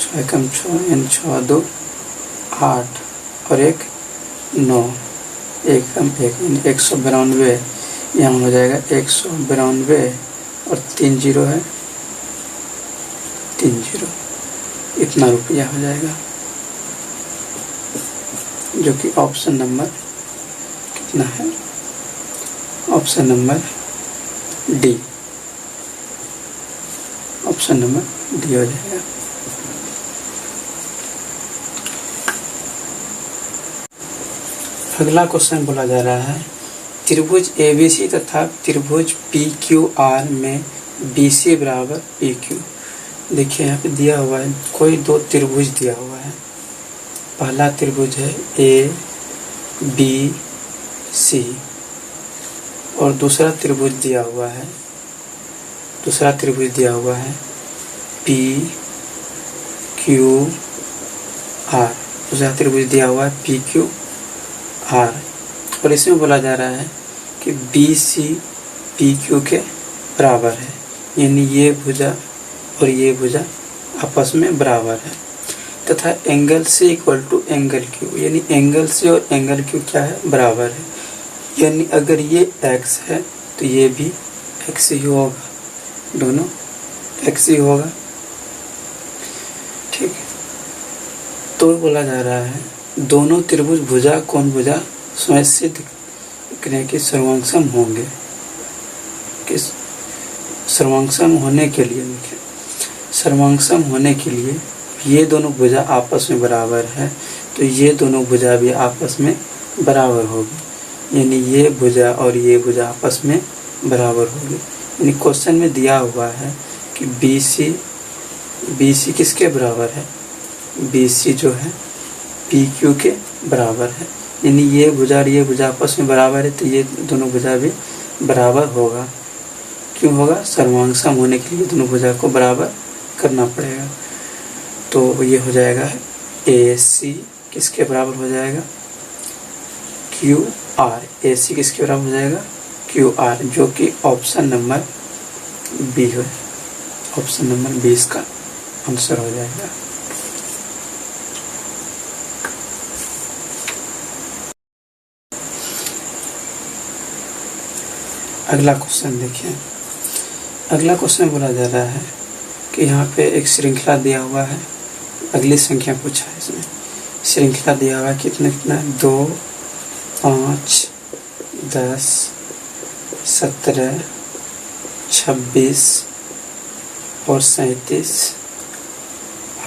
6 एकम 6, यानी 6 2 8 और 1 9, 1 एकम 1, यानी 192। यहाँ हो जाएगा 192 और 3 जीरो है, 3 जीरो, इतना रुपया हो जाएगा, जो कि ऑप्शन नंबर कितना है, option number D, option number D हो जाएगा। अगला क्वेश्चन बोला जा रहा है त्रिभुज एबीसी तथा त्रिभुज पीक्यूआर में बीसी बराबर पीक्यू। देखिए यहाँ पे दिया हुआ है, कोई दो त्रिभुज दिया हुआ है। पहला त्रिभुज है ए बी सी और दूसरा त्रिभुज दिया हुआ है, दूसरा त्रिभुज दिया हुआ है पी क्यू आर, दूसरा त्रिभुज दिया हुआ है पी क्यू आर। और इसमें बोला जा रहा है कि बी सी पी क्यू के बराबर है, यानी ये भुजा और ये भुजा आपस में बराबर है, तथा एंगल से इक्वल टू एंगल क्यू, यानी एंगल से और एंगल क्यू क्या है, बराबर है। यानी अगर ये x है तो ये भी x ही होगा, दोनों x ही होगा। ठीक है, तो बोला जा रहा है दोनों त्रिभुज भुजा कोण भुजा स्वयं सिद्ध करने के सर्वांगसम होंगे। किस सर्वांगसम होने के लिए, देखिए सर्वांगसम होने के लिए ये दोनों भुजा आपस में बराबर है, तो ये दोनों भुजा भी आपस में बराबर होगी, यानी ये भुजा और ये भुजा आपस में बराबर होगी। यानी क्वेश्चन में दिया हुआ है कि BC किसके बराबर है, BC जो है PQ के बराबर है, यानी ये भुजा और ये भुजा आपस में बराबर है, तो ये दोनों भुजा भी बराबर होगा। क्यों होगा, सर्वांगसम होने के लिए दोनों भुजा को बराबर करना पड़ेगा। तो ये हो जाएगा AC किसके बराबर हो जाएगा, QR, AC किसके बराबर हो जाएगा, QR, जो कि ऑप्शन नंबर बी है, ऑप्शन नंबर 20 का आंसर हो जाएगा। अगला क्वेश्चन देखिए, अगला क्वेश्चन बोला जा रहा है कि यहाँ पे एक श्रृंखला दिया हुआ है, अगली संख्या पूछा है, इसमें श्रृंखला दिया हुआ है कितना कितना 2 5 10 17 26 और 37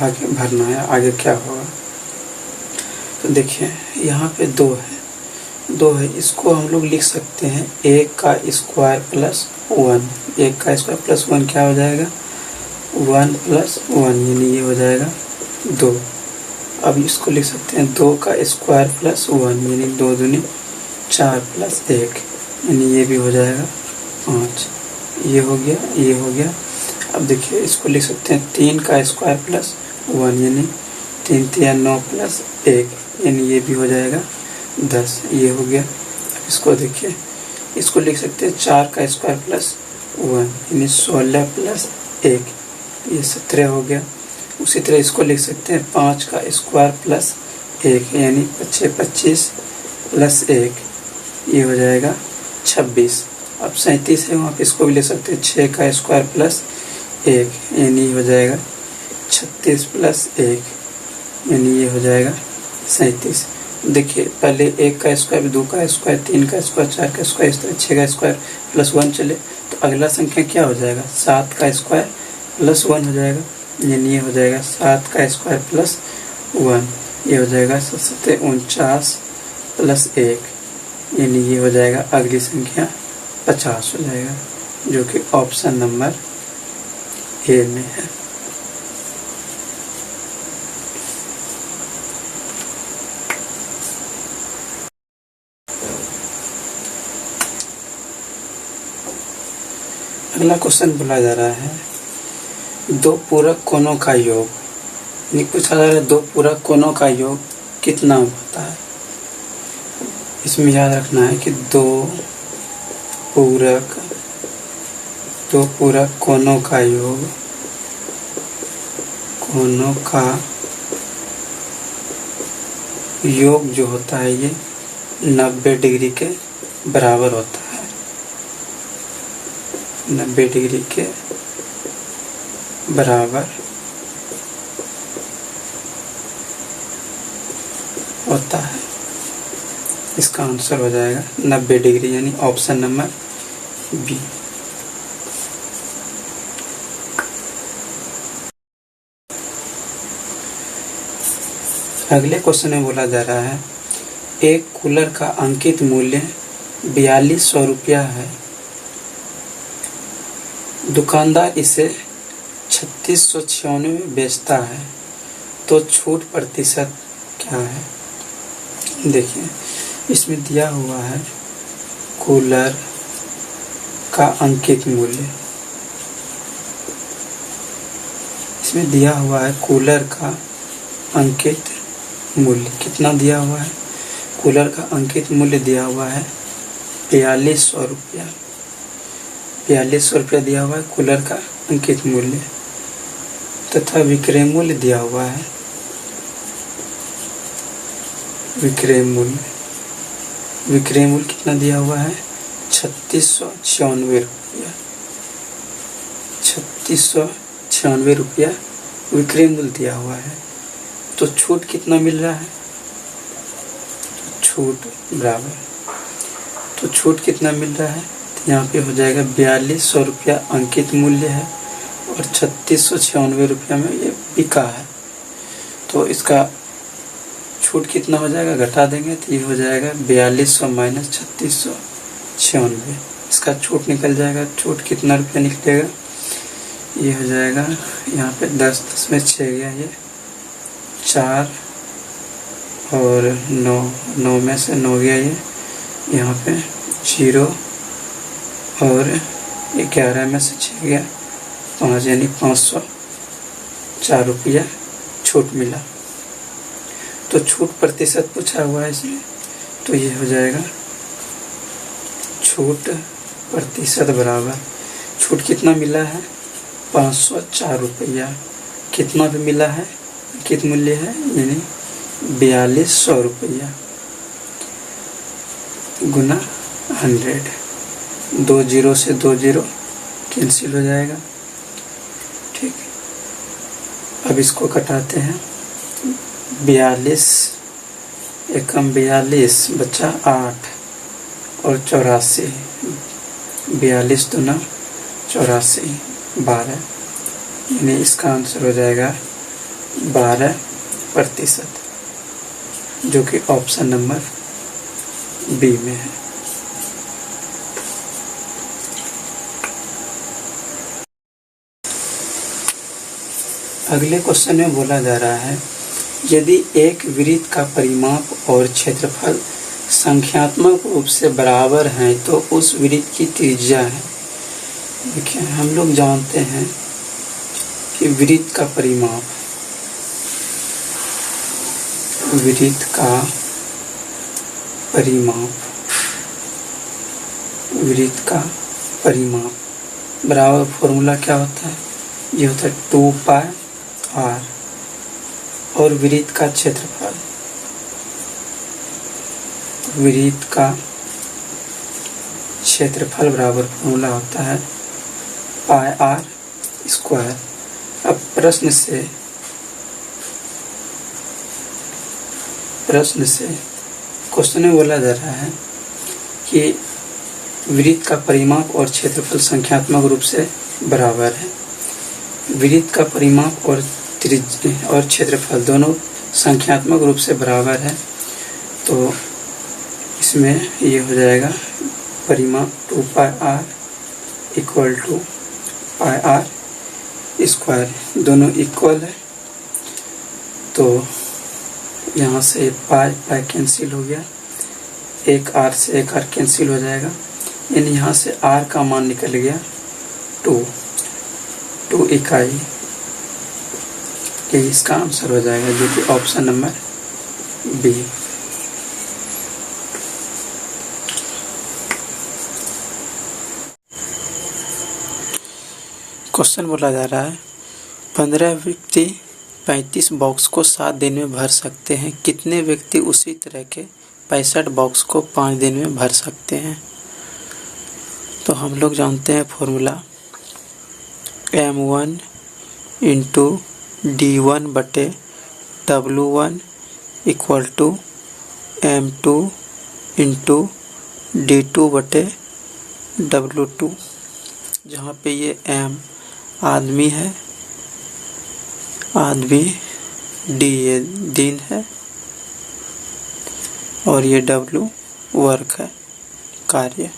आगे भरना है, आगे क्या होगा। तो देखिए यहाँ पे 2 है, इसको हम लोग लिख सकते हैं 1 का स्क्वायर प्लस 1, 1 का स्क्वायर प्लस 1 क्या हो जाएगा 1 प्लस 1, यानी ये हो जाएगा 2। अब इसको लिख सकते हैं 2 का स्क्वायर प्लस 1, यानी 2 दूनी 4 प्लस 1, यानी ये भी हो जाएगा 5। ये हो गया, ये हो गया। अब देखिए इसको लिख सकते हैं 3 का स्क्वायर प्लस 1, यानी 3 3 9 प्लस 1, यानी ये भी हो जाएगा 10, ये हो गया। अब इसको देखिए, इसको लिख सकते हैं 4 का स्क्वायर प्लस 1, यानी 16 प्लस 1, ये 17 हो गया। उसी तरह इसको लिख सकते हैं 5 का स्क्वायर प्लस 1, यानी 25 प्लस 1, ये हो जाएगा 26। अब 37 है, वहाँ पे इसको भी ले सकते हैं 6 का स्क्वायर प्लस 1, यानी हो जाएगा 36 प्लस 1, यानी ये हो जाएगा 37। देखिए पहले 1 का स्क्वायर, 2 का स्क्वायर, 3 का स्क्वायर, 4 का स्क्वायर, इस तरह 6 का स्क्वायर प्लस 1 चले, तो अगला संख्या क्या हो जाएगा 7 का स्क्वायर प्लस 1 हो जाएगा, यानी ये हो जाएगा 7 का स्क्वायर प्लस 1, ये हो जाएगा 7 49 प्लस 1, यानी ये हो जाएगा अगली संख्या 50 हो जाएगा, जो कि ऑप्शन नंबर ए में है। अगला क्वेश्चन बोला जा रहा है दो पूरक कोणों का योग, यानी पूछा जा रहा है दो पूरक कोणों का योग कितना होता है। इसमें याद रखना है कि दो पूरक कोणों का योग, कोणों का योग जो होता है ये 90 डिग्री के बराबर होता है, 90 डिग्री के बराबर होता है। इसका आंसर हो जाएगा 90 डिग्री, यानी ऑप्शन नंबर बी। अगले क्वेश्चन में बोला जा रहा है एक कूलर का अंकित मूल्य 4200 रुपया है, दुकानदार इसे 3696 में बेचता है, तो छूट प्रतिशत क्या है। देखिए इसमें दिया हुआ है कूलर का अंकित मूल्य, इसमें दिया हुआ है कूलर का अंकित मूल्य कितना दिया हुआ है। कूलर का अंकित मूल्य दिया हुआ है 4200 रुपया, 4200 रुपया दिया हुआ है कूलर का अंकित मूल्य, तथा विक्रय मूल्य दिया हुआ है, विक्रय मूल्य कितना दिया हुआ है 3696 रुपया, 3696 रुपया विक्रय मूल्य दिया हुआ है। तो छूट कितना मिल रहा है, छूट बराबर, तो छूट कितना मिल रहा है, तो यहाँ पे हो जाएगा 4200 रुपया अंकित मूल्य है और 3696 रुपया में ये बिका है, तो इसका छूट कितना हो जाएगा, घटा देंगे तो ये हो जाएगा 4200 माइनस 3696, इसका छूट निकल जाएगा। छूट कितना रुपया निकलेगा, ये हो जाएगा यहाँ पे 10 में 6 गया, ये 4 और 9 में से 9 गया, ये यहाँ पे 0 और 11 में से 6 गया 5, यानी 504 रुपया छूट मिला। तो छूट प्रतिशत पूछा हुआ है इसमें, तो ये हो जाएगा छूट प्रतिशत बराबर छूट कितना मिला है 504 रुपया, कितना भी मिला है कित मूल्य है यानी 4200 रुपया गुना 100, 2 0 से 2 0 कैंसिल हो जाएगा। ठीक, अब इसको कटाते हैं, 42 एकम 42 बचा 8 और 84, 42 दूना 84 12, यानी इसका आंसर हो जाएगा 12%, जो कि ऑप्शन नंबर बी में है। अगले क्वेश्चन में बोला जा रहा है यदि एक वृत्त का परिमाप और क्षेत्रफल संख्यात्मक रूप से बराबर हैं तो उस वृत्त की त्रिज्या है। देखिए हम लोग जानते हैं कि वृत्त का परिमाप, वृत्त का परिमाप बराबर फॉर्मूला क्या होता है, ये होता है 2 पाई r, और वृत्त का क्षेत्रफल, वृत्त का क्षेत्रफल बराबर फॉर्मूला होता है पाई r स्क्वायर। अब प्रश्न से क्वेश्चन में बोला जा रहा है कि वृत्त का परिमाप और क्षेत्रफल संख्यात्मक रूप से बराबर है। वृत्त का परिमाप और क्षेत्रफल दोनों संख्यात्मक रूप से बराबर है, तो इसमें ये हो जाएगा परिमाप 2 pi r equal to pi r square, दोनों इक्वल है, तो यहाँ से पाई कैंसिल हो गया, एक r से एक r कैंसिल हो जाएगा, यानी यहाँ से r का मान निकल गया 2 इकाई, ये इसका आंसर हो जाएगा, जो कि ऑप्शन नंबर बी। क्वेश्चन बोला जा रहा है 15 व्यक्ति 35 बॉक्स को 7 दिन में भर सकते हैं, कितने व्यक्ति उसी तरह के 65 बॉक्स को 5 दिन में भर सकते हैं। तो हम लोग जानते हैं फॉर्मूला M1 इंटू D1 बटे W1 equal to M2 into D2 बटे W2, जहाँ पे ये M आदमी है, आदमी, D ये दिन है और ये W वर्क है, कार्य।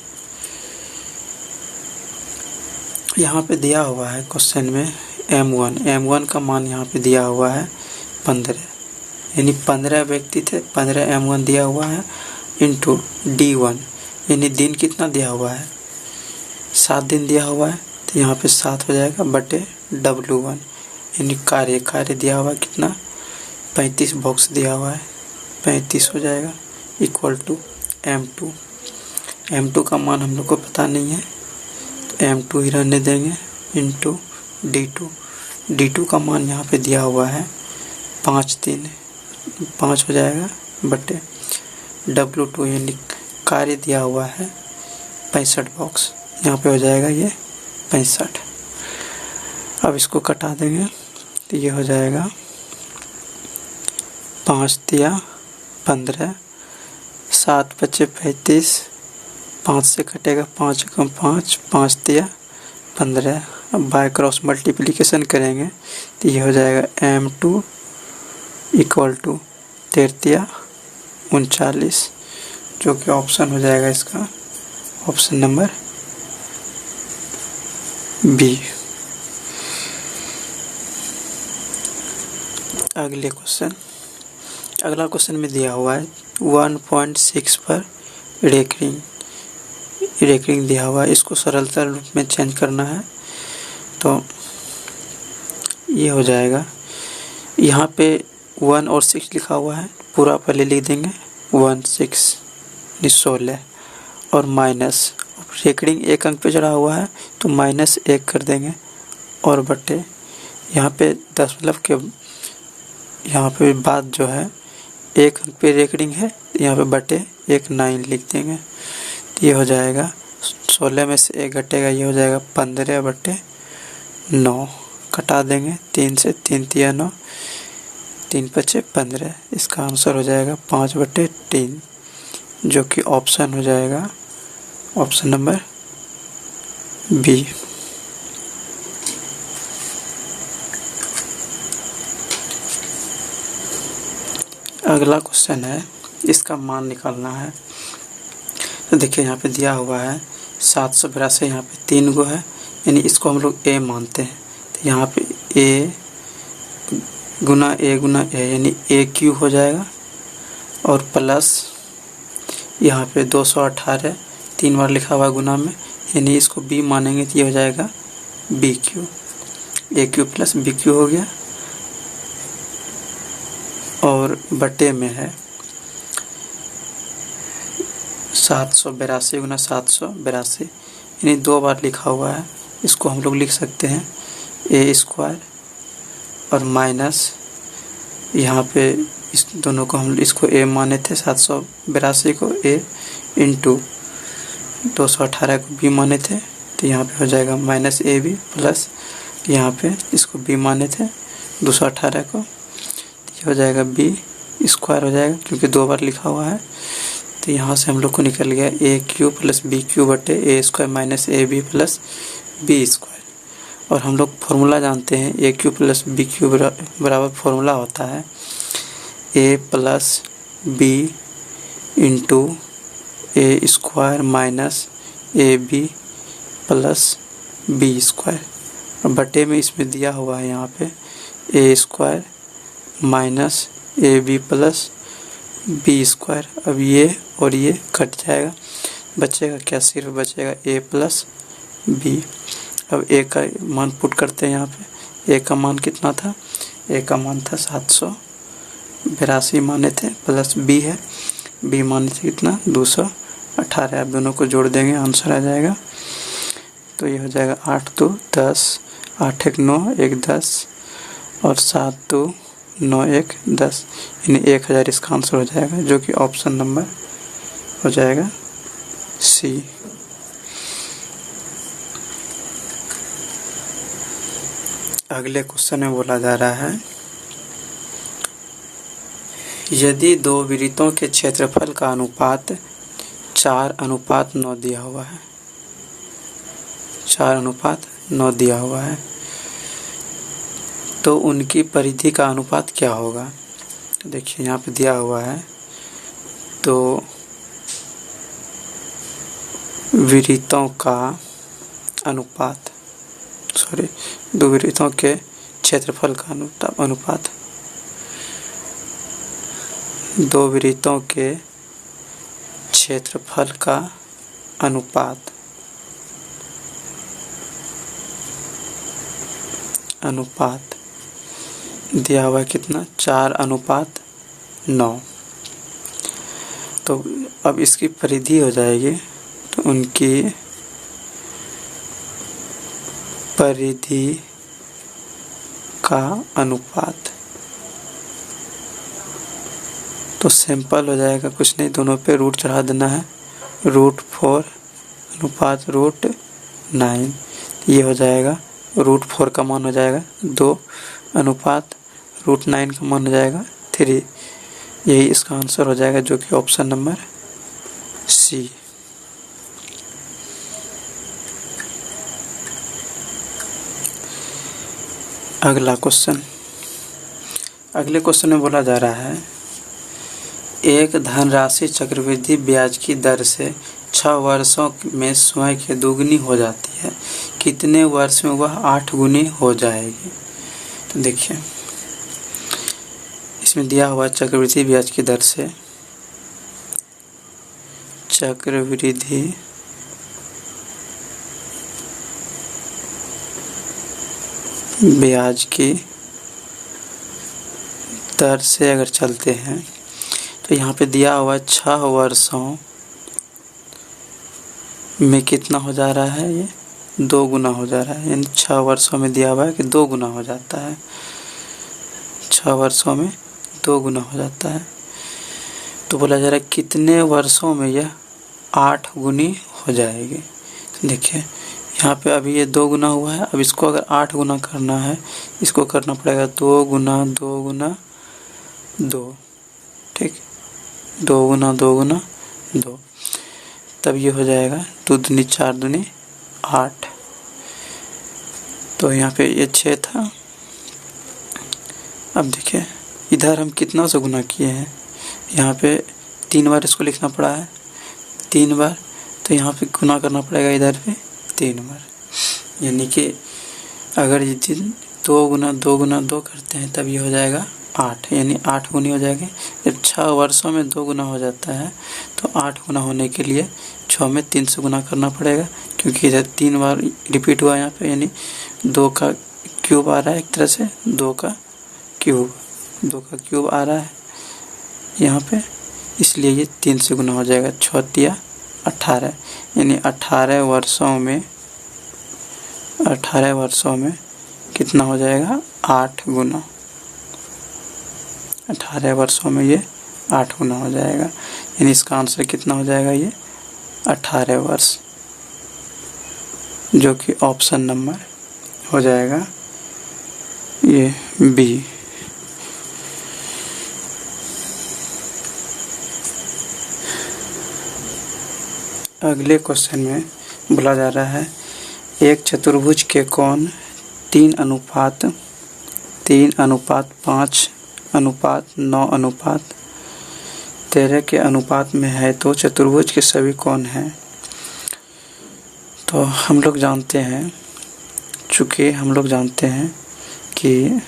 यहाँ पे दिया हुआ है क्वेश्चन में M1 का मान यहाँ पे दिया हुआ है 15, यानी 15 व्यक्ति थे, 15 M1 दिया हुआ है इंटू D1, यानी दिन कितना दिया हुआ है, 7 दिन दिया हुआ है, तो यहाँ पे 7 हो जाएगा बटे W1, यानी कार्य दिया हुआ है कितना, 35 बॉक्स दिया हुआ है, 35 हो जाएगा इक्वल टू M2 का मान हम लोग को पता नहीं है, तो M2 ही रहने देंगे इंटू D2 का मान यहाँ पे दिया हुआ है 5 हो जाएगा बटे W2, यानी कार्य दिया हुआ है 65 बॉक्स, यहाँ पे हो जाएगा ये 65। अब इसको कटा देंगे तो ये हो जाएगा 5 तिया 15, 7 बचे 35, 5 से कटेगा 5 कम 5 तिया 15। अब बाय क्रॉस मल्टीप्लिकेशन करेंगे तो ये हो जाएगा M2 इक्वल टू 13 39, जो कि ऑप्शन हो जाएगा इसका ऑप्शन नंबर बी। अगला क्वेश्चन में दिया हुआ है 1.6 पर रेकरिंग दिया हुआ है, इसको सरलता रूप में चेंज करना है, तो ये हो जाएगा, यहाँ पे 1 और 6 लिखा हुआ है, पूरा पहले लिख देंगे 16 और माइनस, रेकरिंग एक अंक पे चढ़ा हुआ है तो -1 कर देंगे और बटे, यहाँ पे दशमलव के यहाँ पे बाद जो है एक अंक पे रेकरिंग है, यहाँ पे बटे 1 9 लिख देंगे, तो ये हो जाएगा 16 में से 1 घटेगा, ये हो जाएगा 15 बटे 9, कटा देंगे 3 से 3 तिया 9, 3 बचे 15, इसका आंसर हो जाएगा 5 बटे 3, जो कि ऑप्शन हो जाएगा ऑप्शन नंबर बी। अगला क्वेश्चन है, इसका मान निकालना है, तो देखिए यहाँ पे दिया हुआ है 782, यहाँ पे 3 गो है, यानी इसको हम लोग A मानते हैं, तो यहाँ पे A गुना A यानी AQ हो जाएगा, और प्लस यहाँ पे 218 3 बार लिखा हुआ गुना में, यानी इसको B मानेंगे तो ये हो जाएगा BQ, AQ प्लस BQ हो गया, और बटे में है 782 गुना 782, यानी 2 बार लिखा हुआ है, इसको हम लोग लिख सकते हैं A² और माइनस, यहाँ पे इस दोनों को हम इसको A माने थे, 782 को A इंटू 218 को B माने थे, तो यहाँ पे हो जाएगा -AB प्लस, यहाँ पे इसको B माने थे 218 को, तो ये हो जाएगा B² हो जाएगा, क्योंकि 2 बार लिखा हुआ है, तो यहाँ से हम लोग को निकल गया AQ प्लस BQ बटे A² minus AB plus B², और हम लोग फॉर्मूला जानते हैं AQ प्लस BQ बराबर फॉर्मूला होता है A plus B into A² minus AB plus B², और बटे में इसमें दिया हुआ है यहाँ पे A² minus AB plus B², अब ये और ये कट जाएगा, बचेगा क्या, सिर्फ बचेगा A प्लस B। अब ए का मान पुट करते हैं यहाँ पे। ए का मान कितना था, ए का मान था 782 माने थे, प्लस बी है, बी माने थे कितना 218। आप दोनों को जोड़ देंगे, आंसर आ जाएगा। तो ये हो जाएगा 8 2 10, 8 1 9, 1 10 और 7 2 9 1 10, यानी 1000 इसका आंसर हो जाएगा, जो कि ऑप्शन नंबर हो जाएगा सी। अगले क्वेश्चन में बोला जा रहा है, यदि दो वृत्तों के क्षेत्रफल का अनुपात 4:9 दिया हुआ है, 4:9 दिया हुआ है, तो उनकी परिधि का अनुपात क्या होगा। तो देखिए यहाँ पे दिया हुआ है, तो वृत्तों का अनुपात, दो वृत्तों के क्षेत्रफल का अनुपात, दो वृत्तों के क्षेत्रफल का अनुपात दिया हुआ है कितना 4:9। तो अब इसकी परिधि हो जाएगी, तो उनकी परिधि का अनुपात, तो सिंपल हो जाएगा, कुछ नहीं, दोनों पे रूट चढ़ा देना है, √4 अनुपात √9, ये हो जाएगा। √4 का मान हो जाएगा 2 अनुपात √9 का मान हो जाएगा 3, यही इसका आंसर हो जाएगा, जो कि ऑप्शन नंबर सी। अगला क्वेश्चन, अगले क्वेश्चन में बोला जा रहा है, एक धनराशि चक्रवृद्धि ब्याज की दर से 6 वर्षों में स्वयं के दोगुनी हो जाती है, कितने वर्ष में वह 8 गुनी हो जाएगी। तो देखिए इसमें दिया हुआ चक्रवृद्धि ब्याज की दर से, चक्रवृद्धि ब्याज की दर से अगर चलते हैं, तो यहाँ पे दिया हुआ 6 वर्षों में कितना हो जा रहा है, ये 2 गुना हो जा रहा है, यानी 6 वर्षों में दिया हुआ है कि 2 गुना हो जाता है, 6 वर्षों में 2 गुना हो जाता है। तो बोला जा रहा है कितने वर्षों में यह 8 गुनी हो जाएगी। तो देखिए यहाँ पे अभी ये 2 गुना हुआ है, अब इसको अगर 8 गुना करना है, इसको करना पड़ेगा 2 गुना 2 गुना 2, ठीक, 2 गुना 2 गुना 2, तब ये हो जाएगा 2 दूनी 4 दूनी 8। तो यहाँ पे ये 6 था। अब देखिए इधर हम कितना से गुना किए हैं, यहाँ पे 3 बार इसको लिखना पड़ा है, 3 बार, तो यहाँ पे गुना करना पड़ेगा इधर पे 3 बार, यानी कि अगर ये 2 गुना 2 गुना 2 करते हैं तब ये हो जाएगा 8, यानी 8 गुनी हो जाएगी। जब 6 वर्षों में 2 गुना हो जाता है, तो 8 गुना होने के लिए 6 में 3 से गुना करना पड़ेगा, क्योंकि इधर 3 बार रिपीट हुआ यहाँ पे, यानी 2 का क्यूब आ रहा है, एक तरह से 2 का क्यूब आ रहा है यहाँ पे, इसलिए ये 3 से गुना हो जाएगा। 6 तिया 18, यानी 18 वर्षों में कितना हो जाएगा 8 गुना, 18 वर्षों में ये 8 गुना हो जाएगा, यानी इसका आंसर कितना हो जाएगा, ये 18 वर्ष, जो कि ऑप्शन नंबर हो जाएगा ये बी। अगले क्वेश्चन में बोला जा रहा है, एक चतुर्भुज के कोण 3:5:9:13 के अनुपात में है, तो चतुर्भुज के सभी कोण हैं। तो हम लोग जानते हैं, चूँकि हम लोग जानते हैं कि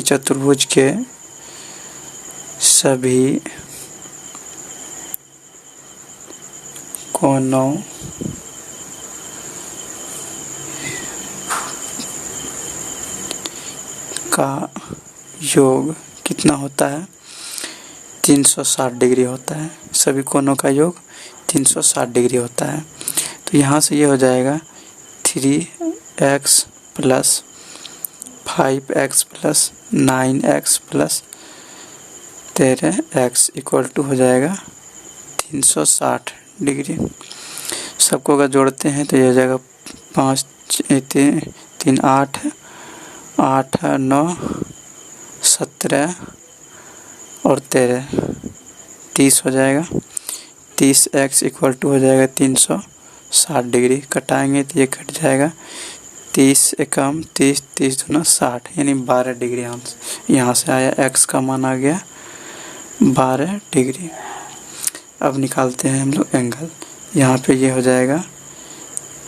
चतुर्भुज के सभी कोनों का योग कितना होता है? 360 डिग्री होता है। सभी कोनों का योग 360 डिग्री होता है। तो यहाँ से ये हो जाएगा 3x plus 5x plus 9x plus 13x equal to हो जाएगा 360 डिग्री। सबको अगर जोड़ते हैं तो ये हो जाएगा 5 3 8 8 9 17 और 13 30 हो जाएगा। 30x इक्वल टू हो जाएगा 360 डिग्री। कटाएंगे तो ये कट जाएगा 30 एकम 30 30 दूना 60 यानी 12 डिग्री यहाँ से आया। x का मान आ गया 12 डिग्री। अब निकालते हैं हम लोग एंगल। यहाँ पे ये हो जाएगा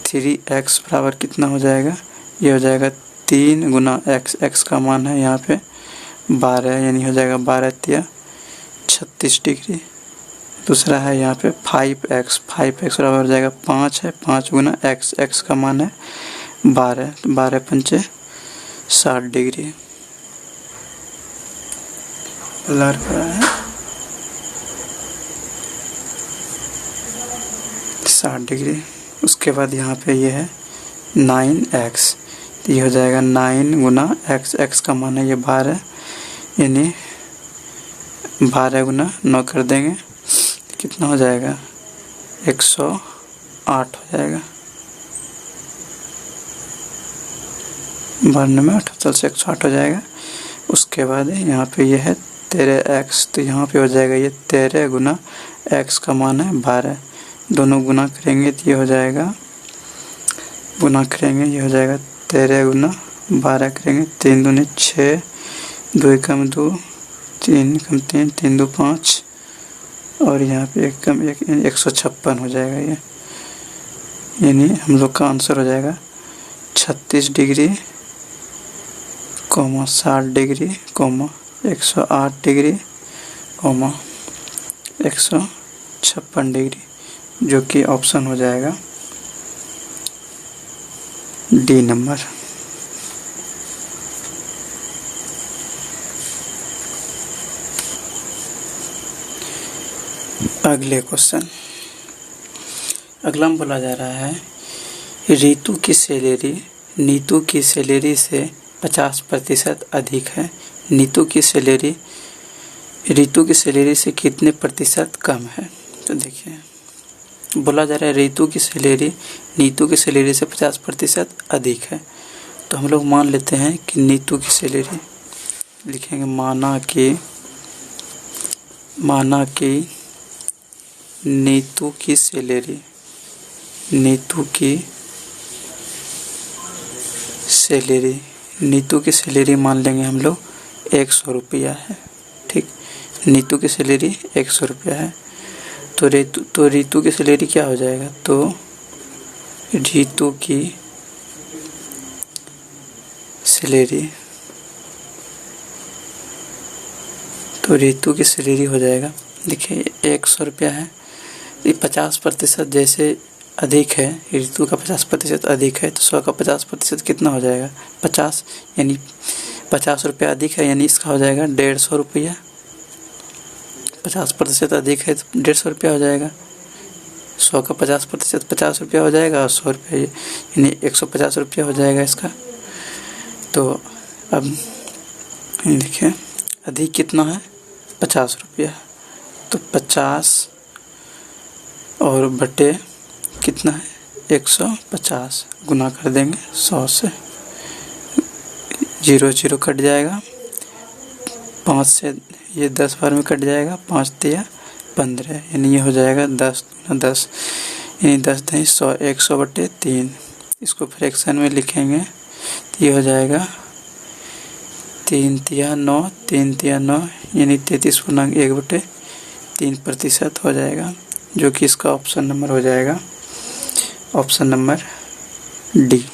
3x बराबर कितना हो जाएगा? ये हो जाएगा 3 गुना x का मान है यहाँ पे 12 यानी हो जाएगा 12 तिया 36 डिग्री। दूसरा है यहाँ पे 5x बराबर हो जाएगा 5 है 5 गुना x का मान है 12 12 पंचे 60 डिग्री। ब्लर कर रहा है 60 डिग्री। उसके बाद यहाँ पे ये है 9x, तो ये हो जाएगा 9 गुना x का मान है ये 12 यानी 12 गुना 9 कर देंगे कितना हो जाएगा 108 हो जाएगा। 92 में 78 से 108 हो जाएगा। उसके बाद यहाँ पे ये है 13x, तो यहाँ पे हो जाएगा ये 13 गुना x का मान है 12। दोनों गुना करेंगे तो ये हो जाएगा ये हो जाएगा 13 गुना 12 करेंगे 3 दूनी 6 2 कम 2 3 कम 3 3 2 5 और यहाँ पे 1 कम 1 156 हो जाएगा ये। यानी हम लोग का आंसर हो जाएगा 36 डिग्री 60 डिग्री 108 डिग्री 156 डिग्री, जो कि ऑप्शन हो जाएगा डी नंबर। अगले क्वेश्चन। अगला बोला जा रहा है रीतू की सैलरी नीतू की सैलरी से 50% अधिक है। नीतू की सैलरी रीतू की सैलरी से कितने प्रतिशत कम है? तो देखिए बोला जा रहा है रीतू की सैलरी नीतू की सैलरी से 50% अधिक है। तो हम लोग मान लेते हैं कि नीतू की सैलरी लिखेंगे माना कि नीतू की सैलरी नीतू की सैलरी मान लेंगे हम लोग 100 रुपया है। ठीक, नीतू की सैलरी 100 रुपया है। तो रीतू की सैलरी क्या हो जाएगा? तो रीतू की सैलरी हो जाएगा, देखिए 100 रुपया है। ये 50% जैसे अधिक है, ऋतु का 50% अधिक है तो 100 का 50% कितना हो जाएगा? 50 यानी 50 रुपया अधिक है यानी इसका हो जाएगा 150 रुपया। 50% अधिक है तो 150 रुपया हो जाएगा। 100 का 50% 50 रुपया हो जाएगा और 100 रुपया यानी 150 रुपया हो जाएगा इसका। तो अब देखिए अधिक कितना है? 50 रुपया। तो 50 और बटे कितना है? 150 गुना कर देंगे 100 से, 0 0 कट जाएगा। 5 से ये 10 बार में कट जाएगा, 5 तिया 15 यानी ये हो जाएगा 10 दूना 10 यानी 10 दही 100 100 बटे 3। इसको फ्रैक्शन में लिखेंगे तो ये हो जाएगा 3 तिया 9 3 तिया 9 यानी 33.1/3% हो जाएगा, जो कि इसका ऑप्शन नंबर हो जाएगा ऑप्शन नंबर डी।